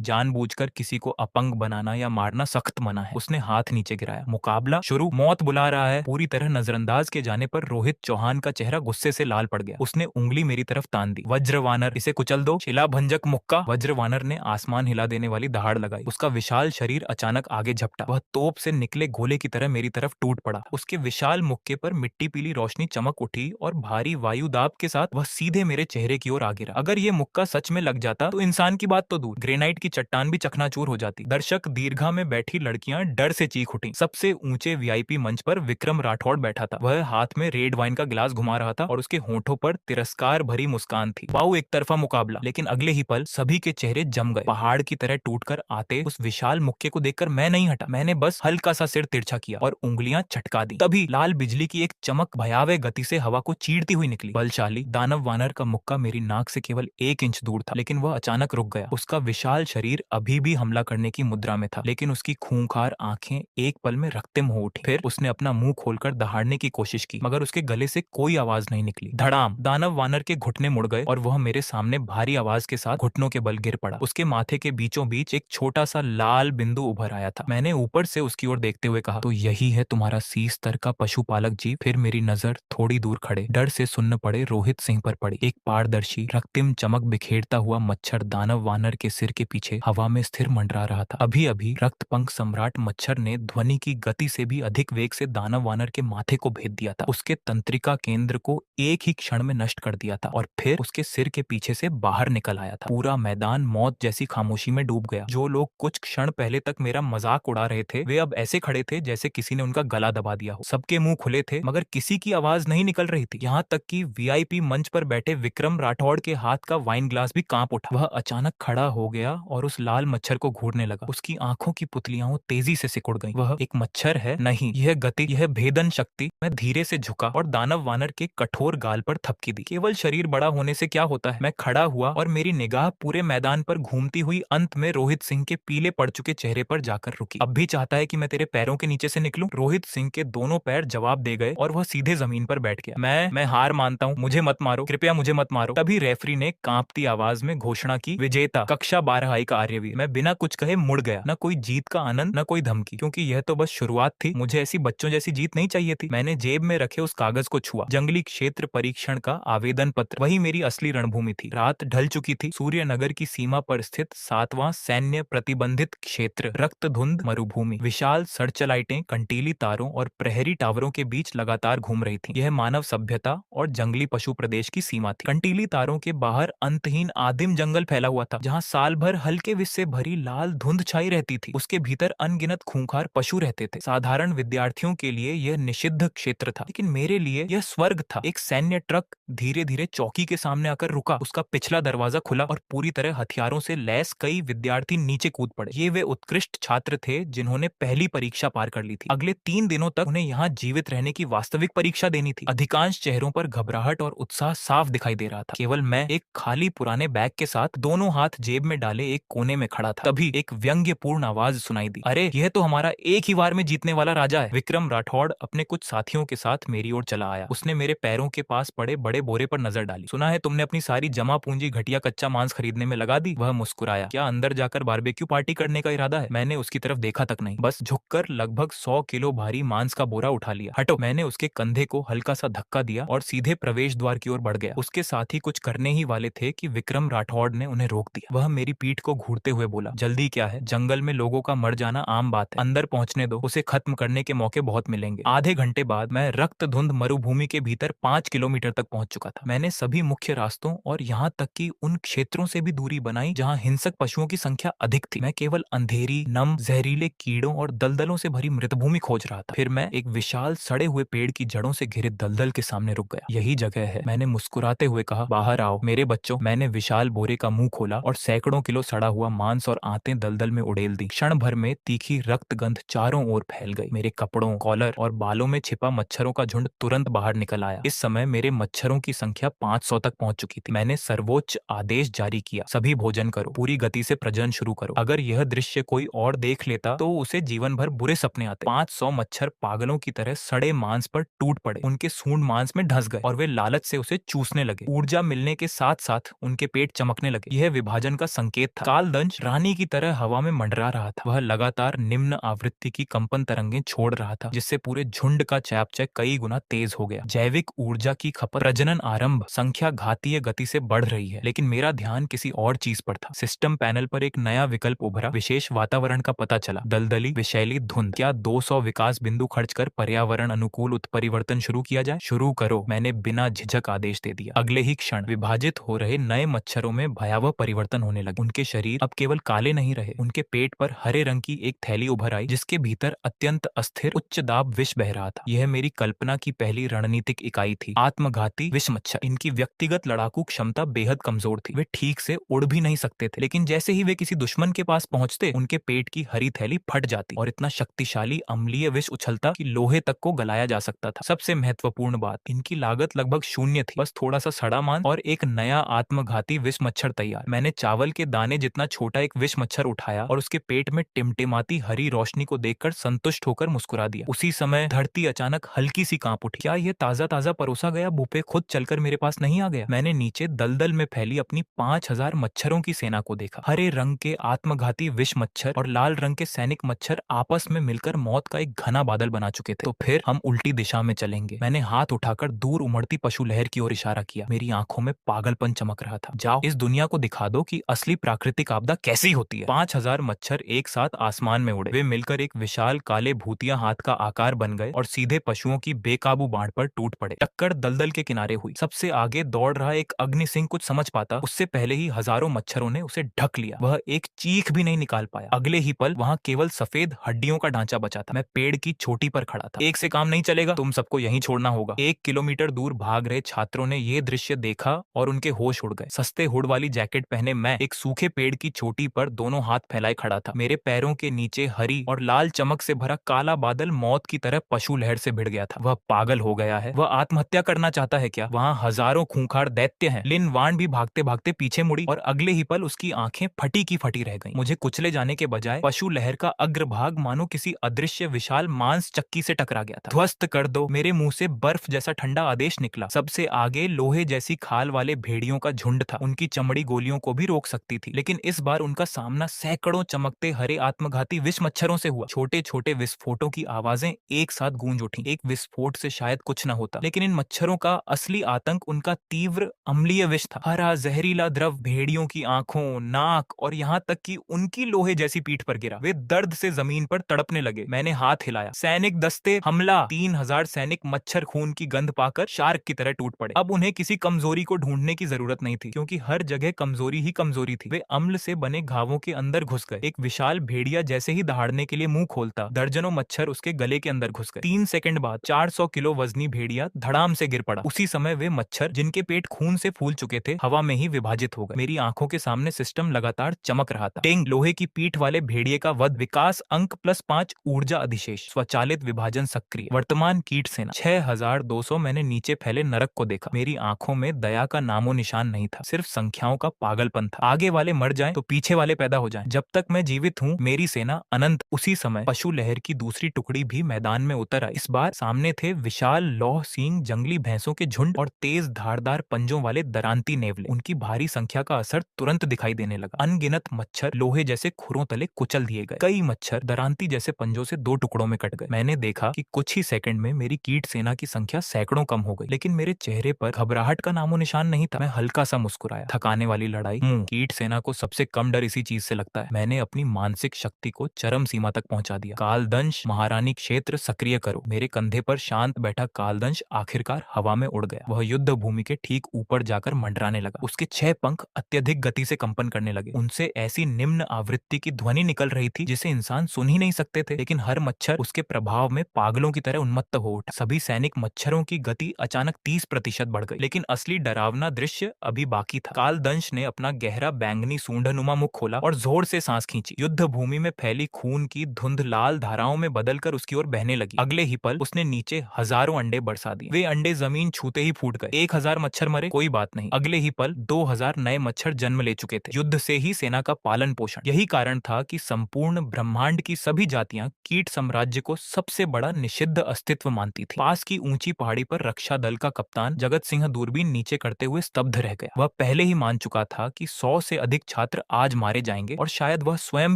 जानबूझकर किसी को अपंग बनाना या मारना सख्त मना है। उसने हाथ नीचे गिराया। मुकाबला शुरू, मौत बुला रहा है। पूरी तरह नजरअंदाज के जाने पर रोहित चौहान का चेहरा गुस्से से लाल पड़ गया। उसने उंगली मेरी तरफ तान दी। वज्रवानर, इसे कुचल दो। शिला भंजक मुक्का। वज्रवानर ने आसमान हिला देने वाली दहाड़ लगाई। उसका विशाल शरीर अचानक आगे झपटा। वह तोप से निकले गोले की तरह मेरी तरफ टूट पड़ा। उसके विशाल मुक्के पर मिट्टी पीली रोशनी चमक उठी और भारी वायु दाब के साथ वह सीधे मेरे चेहरे की ओर आ गिरा। अगर ये मुक्का सच में लग जाता तो इंसान की बात तो दूर, ग्रेनाइट की चट्टान भी चकनाचूर हो जाती। दर्शक दीर्घा में बैठी लड़कियां डर से चीख उठी। सबसे ऊंचे वीआईपी मंच पर विक्रम राठौड़ बैठा था। वह हाथ में रेड वाइन का गिलास घुमा रहा था और उसके होंठों पर तिरस्कार भरी मुस्कान थी। वाओ, एक तरफा मुकाबला। लेकिन अगले ही पल सभी के चेहरे जम गए। पहाड़ की तरह टूटकर आते उस विशाल मुक्के को देखकर मैं नहीं हटा। मैंने बस हल्का सा सिर तिरछा किया और उंगलियां चटका दी। तभी लाल बिजली की एक चमक भयावह गति से हवा को चीरती हुई निकली। बलशाली दानव वानर का मुक्का मेरी नाक से केवल 1 इंच दूर था, लेकिन वह अचानक रुक गया। उसका विशाल शरीर अभी भी हमला करने की मुद्रा में था, लेकिन उसकी खूंखार आंखें एक पल में रक्तिम हो उठी। फिर उसने अपना मुंह खोलकर दहाड़ने की कोशिश की, मगर उसके गले से कोई आवाज नहीं निकली। धड़ाम! दानव वानर के घुटने मुड़ गए और वह मेरे सामने भारी आवाज के साथ घुटनों के बल गिर पड़ा। उसके माथे के बीचों बीच एक छोटा सा लाल बिंदु उभर आया था। मैंने ऊपर से उसकी ओर देखते हुए कहा, तो यही है तुम्हारा सीस स्तर का पशुपालक जीव? फिर मेरी नजर थोड़ी दूर खड़े डर से सुन्न पड़े रोहित सिंह पर पड़ी। एक पारदर्शी रक्तिम चमक बिखेरता हुआ मच्छर दानव वानर के सिर के पीछे हवा में स्थिर मंडरा रहा था। अभी अभी रक्तपंख सम्राट मच्छर ने ध्वनि की गति से भी अधिक वेग से दानव वानर के माथे को भेद दिया था। उसके तंत्रिका केंद्र को एक ही क्षण में नष्ट कर दिया था और फिर उसके सिर के पीछे से बाहर निकल आया था। पूरा मैदान मौत जैसी खामोशी में डूब गया। जो लोग कुछ क्षण पहले तक मेरा मजाक उड़ा रहे थे, वे अब ऐसे खड़े थे जैसे किसी ने उनका गला दबा दिया हो। सबके मुंह खुले थे, मगर किसी की आवाज नहीं निकल रही थी। यहाँ तक कि वीआईपी मंच पर बैठे विक्रम राठौड़ के हाथ का वाइन ग्लास भी कांप उठा। वह अचानक खड़ा हो गया और उस लाल मच्छर को घूरने लगा। उसकी आंखों की पुतलियां तेजी से सिकुड़ गईं। वह एक मच्छर है नहीं, यह गति, यह भेदन शक्ति। मैं धीरे से झुका और दानव वानर के कठोर गाल पर थपकी दी। केवल शरीर बड़ा होने से क्या होता है? मैं खड़ा हुआ और मेरी निगाह पूरे मैदान पर घूमती हुई अंत में रोहित सिंह के पीले पड़ चुके चेहरे पर जाकर रुकी। अब भी चाहता है कि मैं तेरे पैरों के नीचे से निकलूं? रोहित सिंह के दोनों पैर जवाब दे गए और वह सीधे जमीन पर बैठ गया। मैं हार मानता हूँ, मुझे मत मारो, कृपया मुझे मत मारो। तभी रेफरी ने कांपती आवाज में घोषणा की, विजेता कक्षा 12 का आर्यवीर। मैं बिना कुछ कहे मुड़ गया। न कोई जीत का आनंद, न कोई धमकी, क्योंकि यह तो बस शुरुआत थी। मुझे ऐसी बच्चों जैसी जीत नहीं चाहिए थी। मैंने जेब में रखे उस कागज को छुआ। जंगली क्षेत्र परीक्षण का आवेदन पत्र, वही मेरी असली रणभूमि थी। रात ढल चुकी थी। सूर्यनगर की सीमा पर स्थित 7वां सैन्य प्रतिबंधित क्षेत्र, रक्तधुंध मरुभूमि, विशाल सर्च लाइटें, कंटीली तारों और प्रहरी टावरों के बीच लगातार घूम रही थी। यह मानव सभ्यता और जंगली पशु प्रदेश की सीमा थी। कंटीली तारों के बाहर अंतहीन आदिम जंगल फैला हुआ था, जहाँ साल भर हल्के विष से भरी लाल धुंध छाई रहती थी। उसके भीतर अनगिनत खूंखार पशु रहते थे। साधारण विद्यार्थियों के लिए यह निषिद्ध क्षेत्र था, लेकिन मेरे लिए यह स्वर्ग था। एक सैन्य ट्रक धीरे धीरे चौकी के सामने आकर रुका। उसका पिछला दरवाजा खुला और पूरी तरह हथियारों से लैस कई विद्यार्थी नीचे कूद पड़े। ये वे उत्कृष्ट छात्र थे जिन्होंने पहली परीक्षा पार कर ली थी। अगले 3 दिनों तक उन्हें यहाँ जीवित रहने की वास्तविक परीक्षा देनी थी। अधिकांश चेहरों पर घबराहट और उत्साह साफ दिखाई दे रहा था। केवल मैं एक खाली पुराने बैग के साथ दोनों हाथ जेब में डाले एक कोने में खड़ा था। तभी एक व्यंग्यपूर्ण आवाज सुनाई दी, अरे यह तो हमारा एक ही बार में जीतने वाला राजा है। विक्रम राठौड़ अपने कुछ साथियों के साथ मेरी ओर चला आया। उसने मेरे पैरों के पास पड़े बड़े बोरे पर नजर डाली। सुना है तुमने अपनी सारी जमा पूंजी घटिया कच्चा मांस खरीदने में लगा दी। वह मुस्कुराया। क्या अंदर जाकर बारबेक्यू पार्टी करने का इरादा है? मैंने उसकी तरफ देखा तक नहीं, बस झुककर लगभग 100 किलो भारी मांस का बोरा उठा लिया। हटो। मैंने उसके कंधे को हल्का सा धक्का दिया और सीधे प्रवेश द्वार की ओर बढ़ गया। उसके साथी कुछ करने ही वाले थे कि विक्रम राठौड़ ने उन्हें रोक दिया। वह मेरी पीठ को घूरते हुए बोला, जल्दी क्या है? जंगल में लोगों का मर जाना आम बात है। अंदर पहुंचने दो, उसे खत्म करने के मौके बहुत मिलेंगे। आधे घंटे बाद मैं रक्तधुंध मरुभूमि के भीतर 5 किलोमीटर तक पहुंच चुका था। मैंने सभी मुख्य रास्तों और यहाँ तक कि उन क्षेत्रों से भी दूरी बनाई जहाँ हिंसक पशुओं की संख्या अधिक थी। मैं केवल अंधेरी, नम, जहरीले कीड़ों और दलदलों से भरी मृतभूमि खोज रहा था। फिर मैं एक विशाल सड़े हुए पेड़ की जड़ों से घिरे दलदल के सामने रुक गया। यही जगह है, मैंने मुस्कुराते हुए कहा। बाहर आओ मेरे बच्चों। मैंने विशाल बोरे का मुंह खोला और सैकड़ों किलो सड़ा हुआ मांस और आंतें दलदल में उड़ेल दी। क्षण भर में तीखी रक्त गंध चारों ओर फैल गई। मेरे कपड़ों, कॉलर और बालों में छिपा मच्छरों का झुंड तुरंत बाहर निकल आया। इस समय मेरे मच्छरों की संख्या 500 तक पहुंच चुकी थी। मैंने सर्वोच्च आदेश जारी किया, सभी भोजन करो, पूरी गति से प्रजनन शुरू करो। अगर यह दृश्य कोई और देख लेता तो उसे जीवन भर बुरे सपने आते। 500 मच्छर पागलों की तरह सड़े मांस पर टूट पड़े, उनके सूंड मांस में ढस गए और वे लालच से उसे चूसने लगे। ऊर्जा मिलने के साथ साथ उनके पेट चमकने लगे। यह विभाजन का संकेत था। कालदंश रानी की तरह हवा में मंडरा रहा था। वह लगातार निम्न आवृत्ति की कंपन तरंगें छोड़ रहा था, जिससे पूरे झुंड का चयापचय कई गुना तेज हो गया। जैविक ऊर्जा की खपत, प्रजनन आरंभ, संख्या घातीय गति से बढ़ रही है। लेकिन मेरा ध्यान किसी और चीज पर था। सिस्टम पैनल पर एक नया विकल्प उभरा। विशेष वातावरण का पता चला, दलदली विषैली धुंध। क्या 200 विकास बिंदु खर्च कर पर्यावरण अनुकूल उत्परिवर्तन शुरू किया जाए? शुरू करो, मैंने बिना झिझक आदेश दे दिया। अगले ही क्षण विभाजित हो रहे नए मच्छरों में भयावह परिवर्तन होने लगे। उनके शरीर अब केवल काले नहीं रहे, उनके पेट पर हरे रंग की एक थैली उभर आई, जिसके भीतर अत्यंत अस्थिर उच्च दाब विष बह रहा था। यह मेरी कल्पना की पहली रणनीतिक इकाई थी। आत्मघाती विष मच्छर। इनकी व्यक्तिगत लड़ाकू क्षमता बेहद कमजोर थी। वे ठीक से उड़ भी नहीं सकते थे, लेकिन जैसे ही वे किसी दुश्मन के पास पहुंचते, उनके पेट की हरी थैली फट जाती और इतना शक्तिशाली अम्लीय विष उछलता कि लोहे तक को गलाया जा सकता था। सबसे महत्वपूर्ण बात, इनकी लागत लगभग शून्य थी। बस थोड़ा सा सड़ा मांस और एक नया आत्मघाती विष मच्छर तैयार। मैंने चावल के दाने जितना छोटा एक विष मच्छर उठाया और उसके पेट में टिमटिमाती हरी रोशनी को देखकर संतुष्ट होकर मुस्कुरा दिया। उसी समय धरती अचानक हल्की सी कांप उठी। क्या यह ताजा ताजा परोसा गया बुफे खुद चलकर मेरे पास नहीं आ गया? मैंने नीचे दलदल में फैली अपनी 5000 मच्छरों की सेना को देखा। हरे रंग के आत्मघाती विष मच्छर और लाल रंग के सैनिक मच्छर आपस में मिलकर मौत का एक घना बादल बना चुके थे। तो फिर हम उल्टी दिशा में चलेंगे। मैंने हाथ उठाकर दूर उमड़ती पशु लहर की ओर इशारा किया। मेरी आंखों में पागलपन चमक रहा था। जाओ, इस दुनिया को दिखा दो कि असली प्राकृतिक आपदा कैसी होती है। 5000 मच्छर एक साथ आसमान में उड़े। वे मिलकर एक विशाल काले भूतिया हाथ का आकार बन गए और सीधे पशुओं की बेकाबू बाढ़ पर टूट पड़े। टक्कर दलदल के किनारे हुई। सबसे आगे दौड़ रहा एक अग्नि सिंह कुछ समझ पाता, उससे पहले ही हजारों मच्छरों ने उसे ढक लिया। वह एक चीख भी नहीं निकाल पाया। अगले ही पल वहां केवल सफेद हड्डियों का ढांचा बचा था। मैं पेड़ की चोटी पर खड़ा था। एक से काम नहीं चलेगा, तुम सबको यहीं छोड़ना होगा। 1 किलोमीटर दूर भाग रहे छात्रों ने यह दृश्य देखा और उनके होश उड़ गए। सस्ते हुड वाली जैकेट पहने मैं एक सूखे पेड़ की चोटी पर दोनों हाथ फैलाए खड़ा था। मेरे पैरों के नीचे हरी और लाल चमक से भरा काला बादल मौत की तरह पशु लहर से भिड़ गया था। वह पागल हो गया है। वह आत्महत्या करना चाहता है क्या? वहां हजारों खूंखार दैत्य हैं। लिन वान भी भागते भागते पीछे मुड़ी और अगले ही पल उसकी आंखें फटी की फटी रह गईं। मुझे कुचले जाने के बजाय पशु लहर का अग्रभाग मानो किसी अदृश्य विशाल मांस चक्की से टकरा गया था। ध्वस्त कर दो, मेरे मुंह से बर्फ जैसा ठंडा आदेश निकला। सबसे आगे लोहे जैसी खाल वाले भेड़ियों का झुंड था। उनकी चमड़ी गोलियों को भी रोक सकती थी, लेकिन इस बार उनका सामना सैकड़ों चमकते हरे आत्मघाती विष मच्छरों से हुआ। छोटे छोटे विस्फोटों की आवाजें एक साथ गूंज उठी। एक विस्फोट से शायद कुछ न होता, लेकिन इन मच्छरों का असली आतंक उनका तीव्र अम्लीय विष था। हरा जहरीला द्रव भेड़ियों की आंखों, नाक और यहाँ तक कि उनकी लोहे जैसी पीठ पर गिरा। वे दर्द से जमीन पर तड़पने लगे। मैंने हाथ हिलाया। सैनिक दस्ते हमला। 3000 सैनिक मच्छर खून की गंध पाकर शार्क की तरह टूट पड़े। अब उन्हें किसी कमजोरी को ढूंढने की जरूरत नहीं थी, क्योंकि हर जगह कमजोरी ही कमजोरी थी। वे अम्ल से बने घावों के अंदर घुस गए। एक विशाल भेड़िया जैसे ही दहाड़ने के लिए मुंह खोलता, दर्जनों मच्छर उसके गले के अंदर घुस गए। 3 सेकंड बाद 400 किलो वजनी भेड़िया धड़ाम से गिर पड़ा। उसी समय वे मच्छर, जिनके पेट खून से फूल चुके थे, हवा में ही विभाजित हो गए। मेरी आंखों के सामने सिस्टम लगातार चमक रहा था। टिंग, लोहे की पीठ वाले भेड़िए का वध, विकास अंक +5 ऊर्जा अधिशेष, स्वचालित विभाजन सक्रिय, वर्तमान कीट सेना 6200। मैंने नीचे फैले नरक को देखा। मेरी आंखों में दया का नामो निशान नहीं था, सिर्फ संख्याओं का पागलपन था। आगे वाले मर जाएं तो पीछे वाले पैदा हो जाएं। जब तक मैं जीवित हूं, मेरी सेना अनंत। उसी समय पशु लहर की दूसरी टुकड़ी भी मैदान में उतर आई। इस बार सामने थे विशाल लौह सींग जंगली भैंसों के झुंड और तेज धारदार पंजों वाले दरांती नेवले। उनकी भारी संख्या का असर तुरंत दिखाई देने लगा। अनगिनत मच्छर लोहे जैसे खुरों तले कुचल दिए गए। कई मच्छर दरांती जैसे पंजों से 2 टुकड़ों में कट गए। मैंने देखा कि कुछ ही सेकंड में मेरी कीट सेना की संख्या सैकड़ों कम हो गई, लेकिन मेरे चेहरे पर घबराहट का नामो निशान नहीं था। मैं हल्का सा मुस्कुराया। थकाने वाली लड़ाई, कीट सेना को सबसे कम डर इसी चीज से लगता है। मैंने अपनी मानसिक शक्ति को चरम सीमा तक पहुंचा दिया। कालदंश महारानी क्षेत्र सक्रिय करो। मेरे कंधे पर शांत बैठा कालदंश आखिरकार हवा में उड़ गया। वह युद्ध भूमि के ठीक ऊपर जाकर मंडराने लगा। उसके 6 पंख अत्यधिक गति से कंपन करने लगे। उनसे ऐसी निम्न आवृत्ति की ध्वनि निकल रही थी जिसे इंसान सुन ही नहीं सकते थे, लेकिन हर मच्छर उसके प्रभाव में पागलों की तरह उन्मत्त हो उठा। सभी सैनिक मच्छरों की गति अचानक 30% बढ़ गई, लेकिन असली डरावना दृश्य अभी बाकी था। कालदंश ने अपना गहरा बैंगनी सूंढनुमा मुख खोला और जोर से सांस खींची। युद्ध भूमि में फैली खून की धुंध लाल धाराओं में बदलकर उसकी ओर बहने लगी। अगले ही पल उसने नीचे नीचे हजारों अंडे बरसा दिए। वे अंडे जमीन छूते ही फूट गए। 1000 मच्छर मरे, कोई बात नहीं, अगले ही पल 2000 नए मच्छर जन्म ले चुके थे। युद्ध से ही सेना का पालन पोषण। यही कारण था कि संपूर्ण ब्रह्मांड की सभी जातियां कीट साम्राज्य को सबसे बड़ा निषिद्ध अस्तित्व मानती थी। पास की ऊंची पहाड़ी पर रक्षा दल का कप्तान जगत सिंह दूरबीन नीचे करते हुए स्तब्ध रह गया। वह पहले ही मान चुका था कि 100 से अधिक छात्र आज मारे जाएंगे और शायद वह स्वयं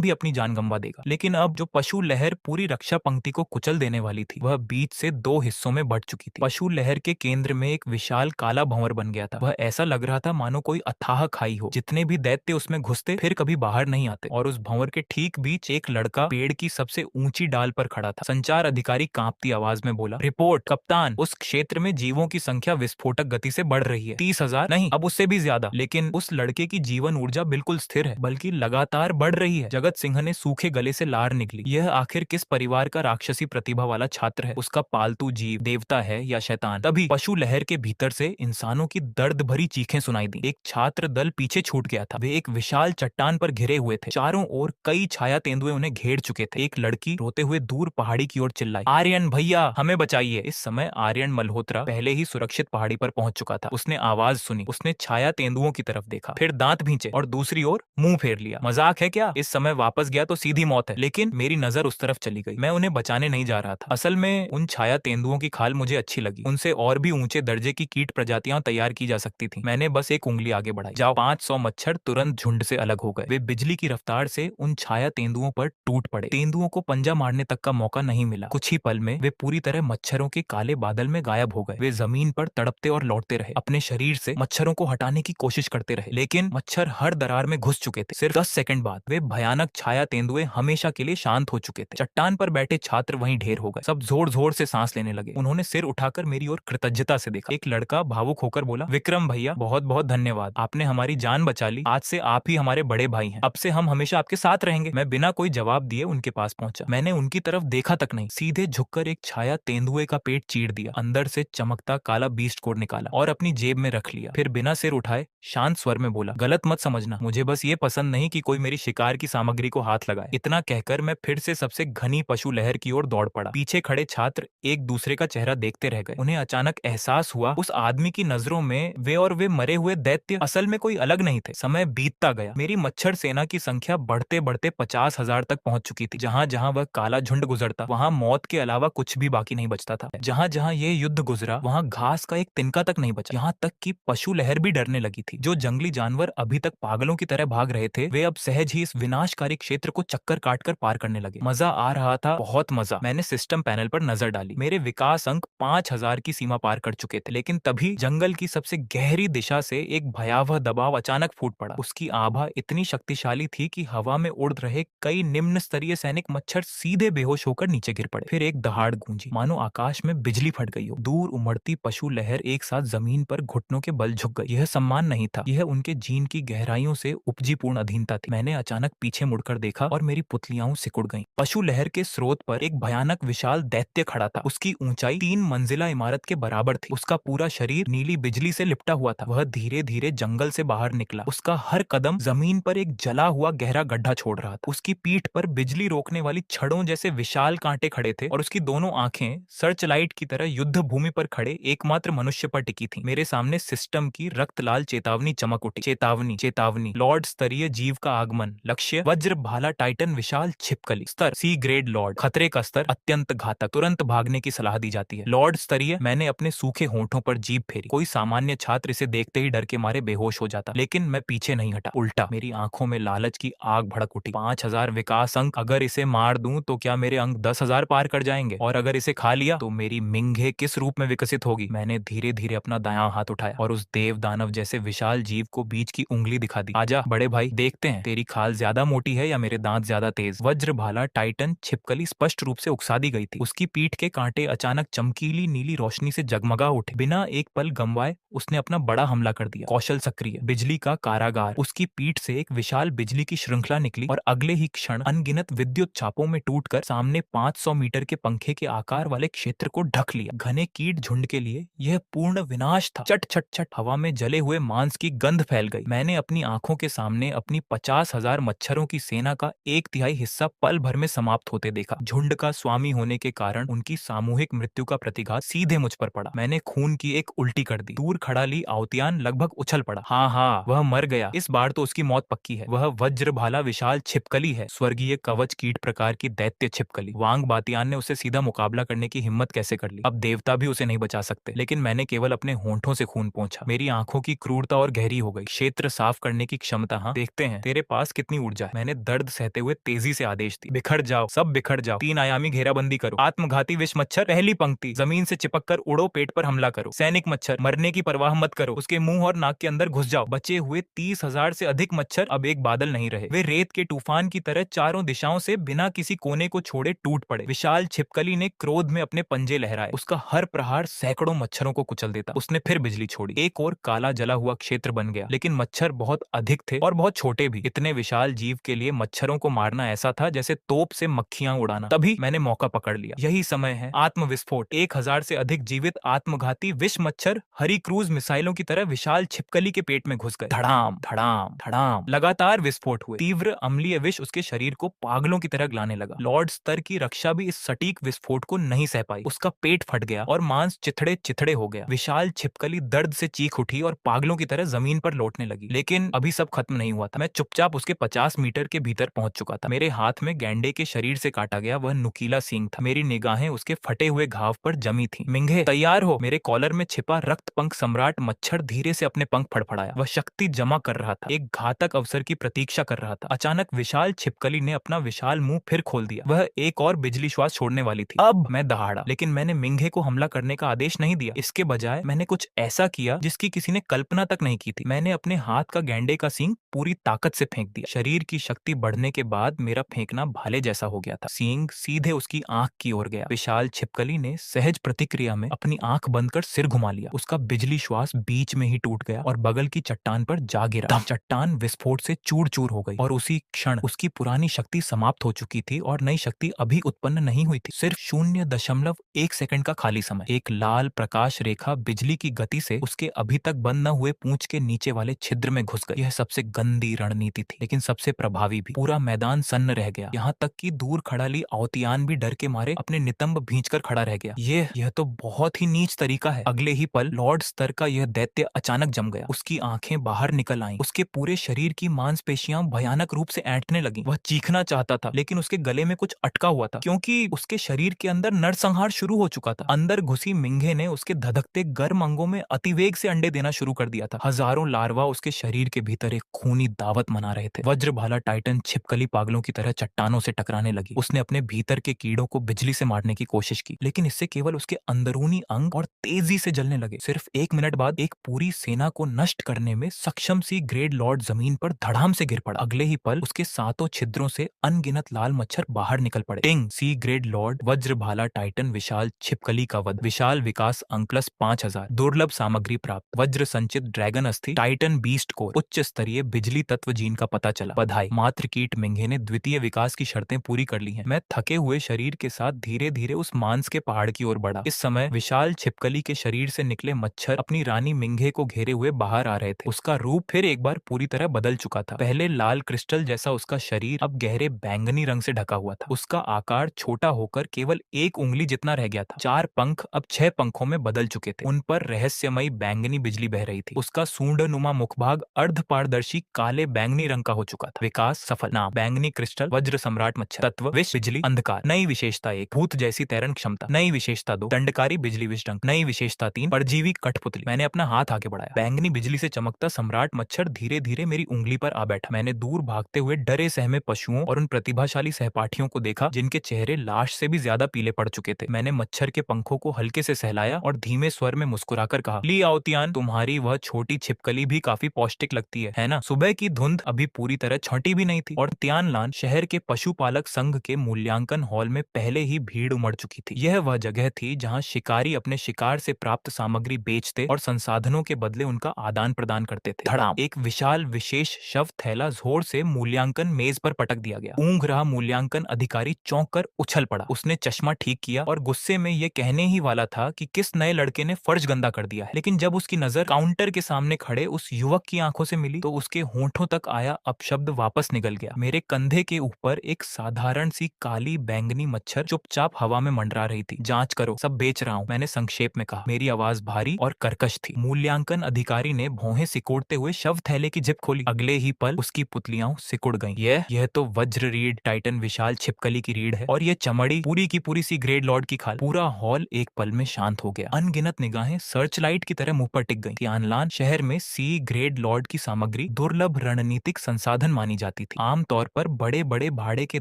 भी अपनी जान गंवा देगा। लेकिन अब जो पशु लहर पूरी रक्षा पंक्ति को कुचल देने वाली थी, वह बीच से 2 हिस्सों में बढ़ चुकी थी। पशु लहर के केंद्र में एक विशाल काला भंवर बन गया था। वह ऐसा लग रहा था मानो कोई अथाह खाई हो। जितने भी दैत्य उसमें घुसते फिर कभी बाहर नहीं आते। और उस भंवर के ठीक बीच एक लड़का पेड़ की सबसे ऊंची डाल पर खड़ा था। संचार अधिकारी कांपती आवाज में बोला, रिपोर्ट कप्तान, उस क्षेत्र में जीवों की संख्या विस्फोटक गति से बढ़ रही है। 30,000 नहीं, अब उससे भी ज्यादा। लेकिन उस लड़के की जीवन ऊर्जा बिल्कुल स्थिर है, बल्कि लगातार बढ़ रही है। जगत सिंह ने सूखे गले से लार निकली। यह आखिर किस परिवार का राक्षसी प्रतिभा वाला छात्र है? उसका पालतू जीव देवता है या शैतान? तभी पशु लहर के भीतर से इंसानों की दर्द भरी चीखें सुनाई दी। एक छात्र दल पीछे छूट गया था। वे एक विशाल चट्टान पर घिरे हुए थे। चारों ओर कई छाया तेंदुए उन्हें घेर चुके थे। एक लड़की रोते हुए दूर पहाड़ी की ओर चिल्लाई, आर्यन भैया, हमें बचाइए। इस समय आर्यन मल्होत्रा पहले ही सुरक्षित पहाड़ी पर पहुंच चुका था। उसने आवाज सुनी, उसने छाया तेंदुओं की तरफ देखा, फिर दांत भींचे और दूसरी ओर मुंह फेर लिया। मजाक है क्या? इस समय वापस गया तो सीधी मौत है। लेकिन मेरी नजर उस तरफ चली गई। मैं उन्हें बचाने नहीं जा रहा था। असल में उन छाया तेंदुओं की खाल मुझे अच्छी लगी। उनसे और भी ऊंचे दर्जे की कीट प्रजातियां तैयार की जा सकती थी। मैंने बस एक उंगली आगे बढ़ाई। जाओ। 500 मच्छर तुरंत झुंड से अलग हो गए। वे बिजली की रफ्तार से उन छाया तेंदुओं पर टूट पड़े। तेंदुओं को पंजा मारने तक का मौका नहीं मिला। कुछ ही पल में वे पूरी तरह मच्छरों के काले बादल में गायब हो गए। वे जमीन पर तड़पते और लौटते रहे, अपने शरीर से मच्छरों को हटाने की कोशिश करते रहे, लेकिन मच्छर हर दरार में घुस चुके थे। सिर्फ 10 सेकंड बाद वे भयानक छाया तेंदुए हमेशा के लिए शांत हो चुके थे। चट्टान पर बैठे छात्र वहीं ढेर हो गए। सब जोर जोर से सांस लेने लगे। उन्होंने सिर उठाकर मेरी ओर कृतज्ञता से देखा। एक लड़का भावुक होकर बोला, विक्रम भैया, बहुत बहुत धन्यवाद। आपने हमारी जान बचा ली। आज से आप ही हमारे बड़े भाई हैं। अब से हम हमेशा आपके साथ रहेंगे। मैं बिना कोई जवाब दिए उनके पास पहुंचा। मैंने उनकी तरफ देखा तक नहीं, सीधे झुककर एक छाया तेंदुए का पेट चीर दिया, अंदर से चमकता काला बीस्ट कोड निकाला और अपनी जेब में रख लिया। फिर बिना सिर उठाए शांत स्वर में बोला, गलत मत समझना, मुझे बस ये पसंद नहीं कि कोई मेरी शिकार की सामग्री को हाथ लगाए। इतना कहकर मैं फिर से सबसे घनी पशु लहर की ओर दौड़ पड़ा। पीछे खड़े छात्र एक दूसरे का चेहरा देखते रह गए। उन्हें अचानक एहसास हुआ उस आदमी की नजरों में वे मरे हुए दैत्य असल में कोई अलग नहीं थे। समय बीतता गया। मेरी मच्छर सेना की संख्या बढ़ते बढ़ते 50,000 तक पहुंच चुकी थी। जहां जहां वह काला झुंड गुजरता, वहां मौत के अलावा कुछ भी बाकी नहीं बचता था। जहां जहां ये युद्ध गुजरा, वहां घास का एक तिनका तक नहीं बचा। यहाँ तक कि पशु लहर भी डरने लगी थी। जो जंगली जानवर अभी तक पागलों की तरह भाग रहे थे, वे अब सहज ही इस विनाशकारी क्षेत्र को चक्कर काटकर पार करने लगे। मजा आ रहा था, बहुत मजा। मैंने सिस्टम पैनल पर नजर डाली। मेरे विकास अंक 5000 की सीमा पार कर चुके थे। लेकिन तभी जंगल की सबसे गहरी दिशा से एक भयावह दबाव अचानक फूट पड़ा। उसकी आभा इतनी शक्तिशाली थी कि हवा में उड़ रहे कई निम्न स्तरीय सैनिक मच्छर सीधे बेहोश होकर नीचे गिर पड़े। फिर एक दहाड़ गूंजी, मानो आकाश में बिजली फट गई हो। दूर उमड़ती पशु लहर एक साथ जमीन पर घुटनों के बल झुक गई। यह सम्मान नहीं था, यह उनके जीन की गहराइयों से उपजी पूर्ण अधीनता थी। मैंने अचानक पीछे मुड़कर देखा और मेरी पुतलियां सिकुड़ गईं। पशु लहर के स्रोत पर एक भयानक विशाल दैत्य खड़ा था। उसकी ऊंचाई 3 मंजिला इमारत के बराबर थी। उसका पूरा शरीर नीली बिजली से लिपटा हुआ था। वह धीरे धीरे जंगल से बाहर निकला। उसका हर कदम जमीन पर एक जला हुआ गहरा गड्ढा छोड़ रहा था। उसकी पीठ पर बिजली रोकने वाली छड़ों जैसे विशाल कांटे खड़े थे और उसकी दोनों आंखें सर्च लाइट की तरह युद्ध भूमि पर खड़े एकमात्र मनुष्य पर टिकी थी। मेरे सामने सिस्टम की रक्त लाल चेतावनी चमक उठी। चेतावनी, चेतावनी, लॉर्ड स्तरीय जीव का आगमन। लक्ष्य वज्र भाला टाइटन विशाल छिपकली। स्तर सी ग्रेड लॉर्ड। खतरे का स्तर अत्यंत घातक। तुरंत भागने की सलाह दी जाती है। लॉर्ड स्तरीय। मैंने अपने सूखे होंठों पर जीभ फेरी। कोई सामान्य छात्र इसे देखते ही डर के मारे बेहोश हो जाता, लेकिन मैं पीछे नहीं हटा। उल्टा मेरी आंखों में लालच की आग भड़क उठी। 5000 विकास अंक। अगर इसे मार दूं तो क्या मेरे अंक 10,000 पार कर जाएंगे? और अगर इसे खा लिया तो मेरी मिंघे किस रूप में विकसित होगी? मैंने धीरे धीरे अपना दायां हाथ उठाया और उस देव दानव जैसे विशाल जीव को बीच की उंगली दिखा दी। आजा बड़े भाई, देखते हैं तेरी खाल ज्यादा मोटी है या मेरे दांत ज्यादा तेज। वज्र भाला टाइटन छिपकली स्पष्ट रूप से उकसा दी गई थी। उसकी पीठ के कांटे अचानक चमकीली नीली रोशनी से जगमगा उठे। बिना एक पल गंवाए उसने अपना बड़ा हमला कर दिया। कौशल सक्रिय। बिजली का कारागार। उसकी पीठ से एक विशाल बिजली की श्रृंखला निकली और अगले ही क्षण अनगिनत विद्युत चापों में टूटकर सामने 500 मीटर के पंखे के आकार वाले क्षेत्र को ढक लिया। घने कीट झुंड के लिए यह पूर्ण विनाश था। चट छट छट हवा में जले हुए मांस की गंध फैल गई। मैंने अपनी आंखों के सामने अपनी 50,000 मच्छरों की सेना का 1/3 हिस्सा पल भर में समाप्त होते देखा। झुंड का स्वामी होने के कारण उनकी सामूहिक मृत्यु का प्रतिघात सीधे मुझ पर पड़ा। मैंने खून की एक उल्टी कर दी। दूर खड़ा ली आवतियान लगभग उछल पड़ा। हाँ हाँ, वह मर गया। इस बार तो उसकी मौत पक्की है। वह वज्र भाला विशाल छिपकली है, स्वर्गीय कवच कीट प्रकार की दैत्य छिपकली। वांग बातियान ने उससे सीधा मुकाबला करने की हिम्मत कैसे कर ली? अब देवता भी उसे नहीं बचा सकते। लेकिन मैंने केवल अपने होंठों से खून पोंछा। मेरी आंखों की क्रूरता और गहरी हो गई। क्षेत्र साफ करने की क्षमता। हाँ, देखते हैं तेरे पास कितनी ऊर्जा है। मैंने दर्द सहते हुए तेजी से आदेश दी। बिखर जाओ, सब बिखर जाओ। 3 आयामी घेराबंदी करो। आत्मघाती विष मच्छर पहली पंक्ति, जमीन से चिपक कर उड़ो, पेट पर हमला करो। सैनिक मच्छर, मरने की परवाह मत करो, उसके मुंह और नाक के अंदर घुस जाओ। बचे हुए 30,000 से अधिक मच्छर अब एक बादल नहीं रहे। वे रेत के तूफान की तरह चारों दिशाओं से बिना किसी कोने को छोड़े टूट पड़े। विशाल छिपकली ने क्रोध में अपने पंजे लहराए। उसका हर प्रहार सैकड़ों मच्छरों को कुचल देता। उसने फिर बिजली छोड़ी। एक और काला जला हुआ क्षेत्र बन गया, लेकिन मच्छर बहुत अधिक थे और बहुत छोटे भी। इतने विशाल जीव के लिए मच्छरों को मारना ऐसा था जैसे तोप से मक्खियां उड़ाना। तभी मैंने मौका पकड़ लिया। यही समय है आत्मविस्फोट। 1,000 से अधिक जीवित आत्मघाती विष मच्छर हरी क्रूज मिसाइलों की तरह विशाल छिपकली के पेट में घुस गए। धड़ाम धड़ाम धड़ाम लगातार विस्फोट हुए। तीव्र अम्लीय विष उसके शरीर को पागलों की तरह गलाने लगा। लॉर्ड स्तर की रक्षा भी इस सटीक विस्फोट को नहीं सह पाई। उसका पेट फट गया और मांस चिथड़े चिथड़े हो गया। विशाल छिपकली दर्द से चीख उठी और पागलों की तरह जमीन पर लौटने लगी। लेकिन अभी सब खत्म नहीं हुआ था। मैं चुपचाप उसके 50 मीटर के भीतर पहुंच चुका था। मेरे हाथ में गैंडे के शरीर से काटा गया वह नुकीला सींग था। मेरी निगाहें उसके फटे हुए घाव पर जमी थी। मिंघे, तैयार हो। मेरे कॉलर में छिपा रक्त पंख सम्राट मच्छर धीरे से अपने पंख फड़फड़ाया। वह शक्ति जमा कर रहा था, एक घातक अवसर की प्रतीक्षा कर रहा था। अचानक विशाल छिपकली ने अपना विशाल मुंह फिर खोल दिया। वह एक और बिजली श्वास छोड़ने वाली थी। अब मैं दहाड़ा, लेकिन मैंने मिंघे को हमला करने का आदेश नहीं दिया। इसके बजाय मैंने कुछ ऐसा किया जिसकी किसी ने कल्पना तक नहीं की थी। मैंने अपने हाथ का गैंडे का सींग पूरी ताकत से फेंक दिया। शरीर की शक्ति बढ़ने के बाद मेरा फेंकना भाले जैसा हो गया था। सींग सीधे उसकी आंख की ओर गया। विशाल छिपकली ने सहज प्रतिक्रिया में अपनी आंख बंद कर सिर घुमा लिया। उसका बिजली श्वास बीच में ही टूट गया और बगल की चट्टान पर जा गिरा। चट्टान विस्फोट से चूर चूर हो गई और उसी क्षण उसकी पुरानी शक्ति समाप्त हो चुकी थी और नई शक्ति अभी उत्पन्न नहीं हुई थी। सिर्फ 0.1 सेकंड का खाली समय। एक लाल प्रकाश रेखा बिजली की गति से उसके अभी तक बंद न हुए पूंछ के नीचे वाले छिद्र में घुस गई। यह सबसे गंदी रणनीति थी, लेकिन सबसे प्रभावी भी। पूरा मैदान सन्न रह गया, यहाँ तक कि दूर खड़ा ली आवतियान भी डर के मारे अपने नितंब भींचकर खड़ा रह गया। यह तो बहुत ही नीच तरीका है। अगले ही पल लॉर्ड स्तर का यह दैत्य अचानक जम गया। उसकी आंखें बाहर निकल आईं। उसके पूरे शरीर की मांसपेशियां भयानक रूप से ऐंठने लगीं। वह चीखना चाहता था, लेकिन उसके गले में कुछ अटका हुआ था, क्योंकि उसके शरीर के अंदर नरसंहार शुरू हो चुका था। अंदर घुसी मिंघे ने उसके धधकते गर्म अंगों में अतिवेग से अंडे देना शुरू कर दिया था। हजारों लार्वा उसके शरीर के भीतर एक खूनी दावत मना रहे थे। वज्र भाला टाइटन छिपकली पागलों की तरह चट्टानों से टकराने लगी। उसने अपने भीतर के कीड़ों को बिजली से मारने की कोशिश की, लेकिन इससे केवल उसके अंदरूनी अंग और तेजी से जलने लगे। सिर्फ 1 मिनट बाद एक पूरी सेना को नष्ट करने में सक्षम सी ग्रेड लॉर्ड जमीन पर धड़ाम से गिर पड़ा। अगले ही पल उसके 7 छिद्रों से अनगिनत लाल मच्छर बाहर निकल पड़े। टिंग, सी ग्रेड लॉर्ड वज्र भाला टाइटन विशाल छिपकली का वध। विशाल विकास अंक प्लस 5000। दुर्लभ सामग्री प्राप्त। वज्र संचित ड्रैगन अस्थि टाइटन बीस्ट कोर। उच्च स्तरीय बिजली तत्व जीन का पता चला। बधाई, मात्र कीट मिंघे ने द्वितीय विकास की शर्तें पूरी कर ली हैं। मैं थके हुए शरीर के साथ धीरे धीरे उस मांस के पहाड़ की ओर बढ़ा। इस समय विशाल छिपकली के शरीर से निकले मच्छर अपनी रानी मिंघे को घेरे हुए बाहर आ रहे थे। उसका रूप फिर एक बार पूरी तरह बदल चुका था। पहले लाल क्रिस्टल जैसा उसका शरीर अब गहरे बैंगनी रंग से ढका हुआ था। उसका आकार छोटा होकर केवल 1 उंगली जितना रह गया था। 4 पंख अब 6 पंखों में बदल चुके थे। उन पर रहस्यमयी बैंगनी बिजली बह रही थी। उसका सूंडनुमा मुखभाग अर्ध पारदर्शी काले बैंगनी रंग का हो चुका था। विकास सफल। नाम बैंगनी क्रिस्टल वज्र सम्राट मच्छर। तत्व विष बिजली अंधकार। नई विशेषता 1 भूत जैसी तैरण क्षमता। नई विशेषता 2 दंडकारी बिजली विषडंक। नई विशेषता 3 परजीवी कठपुतली। मैंने अपना हाथ आगे बढ़ाया। बैंगनी बिजली से चमकता सम्राट मच्छर धीरे धीरे मेरी उंगली पर आ बैठा। मैंने दूर भागते हुए डरे सहमे पशुओं और उन प्रतिभाशाली सहपाठियों को देखा जिनके चेहरे लाश से भी ज्यादा पीले पड़ चुके थे। मैंने मच्छर के पंखों को हल्के से सहलाया और धीमे स्वर में मुस्कुराकर कहा, ली आवतियान, तुम्हारी वह छोटी छिपकली भी काफी पौष्टिक लगती है ना? सुबह की धुंध अभी पूरी तरह छंटी भी नहीं थी और त्यानलान शहर के पशुपालक संघ के मूल्यांकन हॉल में पहले ही भीड़ उमड़ चुकी थी। यह वह जगह थी जहां शिकारी अपने शिकार से प्राप्त सामग्री बेचते और संसाधनों के बदले उनका आदान प्रदान करते थे। धड़ाम, एक विशाल विशेष शव थैला जोर से मूल्यांकन मेज पर पटक दिया गया। ऊंघ रहा मूल्यांकन अधिकारी चौंक कर उछल पड़ा। उसने चश्मा ठीक किया और गुस्से में यह कहने ही वाला था कि किस नए लड़के ने फर्श गंदा कर दिया है, लेकिन जब उसकी नजर काउंटर के सामने खड़े उस युवक की आंखों से मिली तो उसके होंठों तक आया अपशब्द वापस निकल गया। मेरे कंधे के ऊपर एक साधारण सी काली बैंगनी मच्छर चुपचाप हवा में मंडरा रही थी। जांच करो, सब बेच रहा हूँ, मैंने संक्षेप में कहा। मेरी आवाज भारी और कर्कश थी। मूल्यांकन अधिकारी ने भौहें सिकोड़ते हुए शव थैले की जिप खोली। अगले ही पल उसकी पुतलियां सिकुड़ गईं। यह तो वज्र रीढ़ टाइटन विशाल छिपकली की रीढ़ है, और ये चमड़ी पूरी की पूरी सी ग्रेड लॉर्ड की खाल। पूरा हॉल एक पल में शांत हो गया। अनगिनत निगाहें सर्च लाइट की तरह मुंह पर टिक गईं। तियानलान शहर में सी ग्रेड लॉर्ड की सामग्री दुर्लभ रणनीतिक संसाधन मानी जाती थी। आमतौर पर बड़े बड़े भाड़े के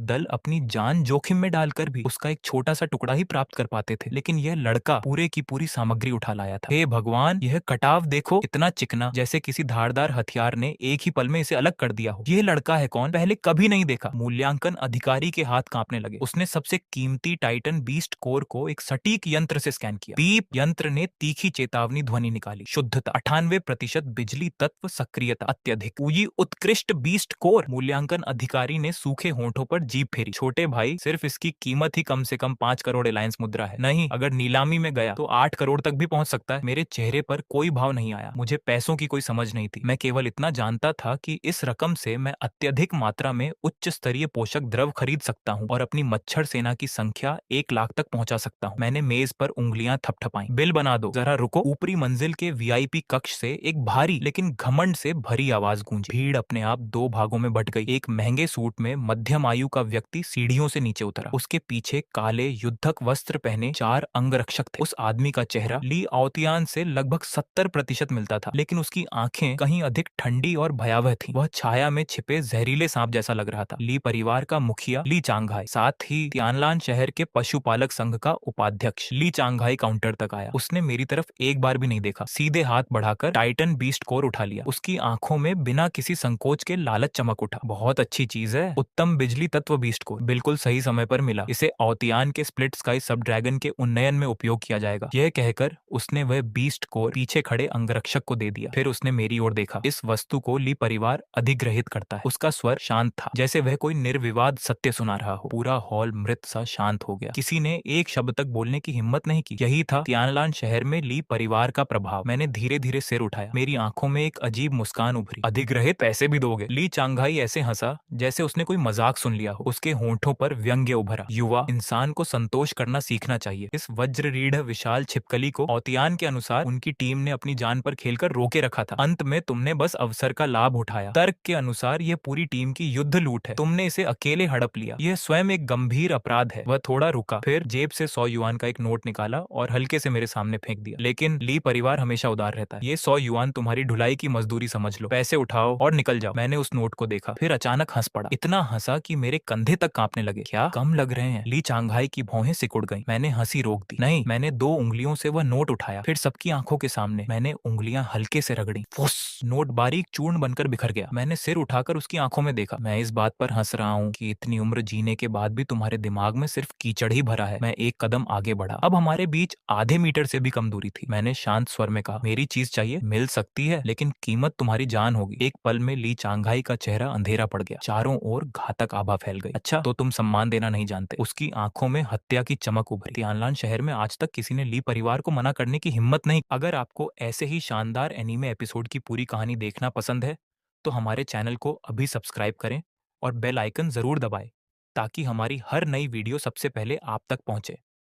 दल अपनी जान जोखिम में डालकर भी उसका एक छोटा सा टुकड़ा ही प्राप्त कर पाते थे, लेकिन यह लड़का पूरे की पूरी सामग्री उठा लाया था। हे भगवान, यह कटाव देखो, इतना चिकना, जैसे किसी धारदार हथियार ने एक ही पल में इसे अलग कर दिया हो। यह लड़का है कौन? पहले कभी नहीं देखा। मूल्यांकन अधिकारी के हाथ कांपने लगे। उसने सबसे कीमती टाइटन बीस्ट कोर को एक सटीक यंत्र से स्कैन किया। बीप, यंत्र ने तीखी चेतावनी ध्वनि निकाली। शुद्धता 98% बिजली तत्व सक्रियता अत्यधिक। पूरी उत्कृष्ट बीस्ट कोर। मूल्यांकन अधिकारी ने सूखे होंठों पर जीभ फेरी। छोटे भाई, सिर्फ इसकी कीमत ही कम से कम 5 करोड़ रिलायंस मुद्रा है। नहीं, अगर नीलामी में गया तो 8 करोड़ तक भी पहुंच सकता है। मेरे चेहरे पर कोई भाव नहीं आया। मुझे पैसों की कोई समझ नहीं थी। मैं केवल इतना जानता था कि इस रकम से मैं अत्यधिक मात्रा में उच्च स्तरीय पोषक द्रव खरीद सकता हूँ और अपनी मच्छर सेना की संख्या 1 लाख तक पहुंचा सकता हूँ। मैंने मेज पर उंगलियां थपथपाई। बिल बना दो। जरा रुको। ऊपरी मंजिल के वीआईपी कक्ष से एक भारी लेकिन घमंड से भरी आवाज गूंजी। भीड़ अपने आप दो भागों में बट गई। एक महंगे सूट में मध्यम आयु का व्यक्ति सीढ़ियों से नीचे उतरा। उसके पीछे काले युद्धक वस्त्र पहने 4 अंगरक्षक थे। उस आदमी का चेहरा ली आउतियान से लगभग 70% मिलता था, लेकिन उसकी आंखें कहीं अधिक ठंडी और भयावह थीं। वह छाया में छिपे जहरीले सांप जैसा लग रहा था। ली परिवार का मुखिया ली चांगहाई, साथ ही तियानलान शहर के पशुपालक संघ का उपाध्यक्ष ली चांगहाई काउंटर तक आया। उसने मेरी तरफ एक बार भी नहीं देखा। सीधे हाथ बढ़ाकर टाइटन बीस्ट कोर उठा लिया। उसकी आंखों में बिना किसी संकोच के लालच चमक उठा। बहुत अच्छी चीज है, उत्तम बिजली तत्व बीस्ट कोर, बिल्कुल सही समय पर मिला। इसे औतियान के स्प्लिट स्काई सब ड्रैगन के उन्नयन में उपयोग किया जाएगा। यह कहकर उसने वह बीस्ट कोर पीछे खड़े अंगरक्षक को दे दिया। फिर उसने मेरी ओर देखा। इस वस्तु को ली परिवार अधिग्रहित करता है। उसका स्वर शांत था, जैसे वह कोई निर्विवाद सत्य सुना रहा हो। पूरा हॉल मृत सा शांत हो गया। किसी ने एक शब्द तक बोलने की हिम्मत नहीं की। यही था तियानलान शहर में ली परिवार का प्रभाव। मैंने धीरे धीरे सिर उठाया। मेरी आंखों में एक अजीब मुस्कान उभरी। अधिग्रहित? पैसे भी दोगे? ली चांगहाई ऐसे हंसा जैसे उसने कोई मजाक सुन लिया हो। उसके होंठों पर व्यंग्य उभरा। युवा, इंसान को संतोष करना सीखना चाहिए। इस वज्र रीढ़ विशाल छिपकली को औतियान के अनुसार उनकी टीम ने अपनी जान पर खेलकर रोके रखा था। अंत में तुमने बस अवसर का लाभ उठाया। तर्क के अनुसार यह पूरी टीम की युद्ध लूट है। तुमने इसे अकेले हड़प लिया। यह स्वयं एक गंभीर अपराध है। वह थोड़ा रुका, फिर जेब से 100 युआन का एक नोट निकाला और हल्के से मेरे सामने फेंक दिया। लेकिन ली परिवार हमेशा उदार रहता है। ये 100 युआन तुम्हारी ढुलाई की मजदूरी समझ लो। पैसे उठाओ और निकल जाओ। मैंने उस नोट को देखा, फिर अचानक हंस पड़ा। इतना हंसा कि मेरे कंधे तक कांपने लगे। क्या कम लग रहे हैं? ली चांगहाई की भौहें सिकुड़ गईं। मैंने हंसी रोक दी। नहीं, मैंने 2 उंगलियों से वह नोट उठाया। फिर सबकी आंखों के सामने मैंने उंगलियां हल्के से रगड़ी। फुस! नोट बारीक चूर्ण बनकर बिखर गया। मैंने सिर उठाकर उसकी आंखों में देखा। मैं इस बात पर हंस रहा हूँ कि इतनी उम्र जीने के बाद भी तुम्हारे दिमाग में सिर्फ कीचड़ ही भरा है। मैं एक कदम आगे बढ़ा। अब हमारे बीच आधे मीटर से भी कम दूरी थी। मैंने शांत स्वर में कहा, मेरी चीज चाहिए? मिल सकती है, लेकिन कीमत तुम्हारी जान होगी। एक पल में ली चांगहाई का चेहरा अंधेरा पड़ गया। चारों ओर घातक आभा फैल गई। अच्छा, तो तुम सम्मान देना नहीं जानते? उसकी आंखों में हत्या की चमक उभरी। तियानलान शहर में आज तक किसी ने ली परिवार को मना करने की हिम्मत नहीं। अगर आपको ऐसे ही शानदार एनीमे एपिसोड की पूरी कहानी देखना पसंद है तो हमारे चैनल को अभी सब्सक्राइब करें और बेल आइकन जरूर दबाएं ताकि हमारी हर नई वीडियो सबसे पहले आप तक पहुंचे।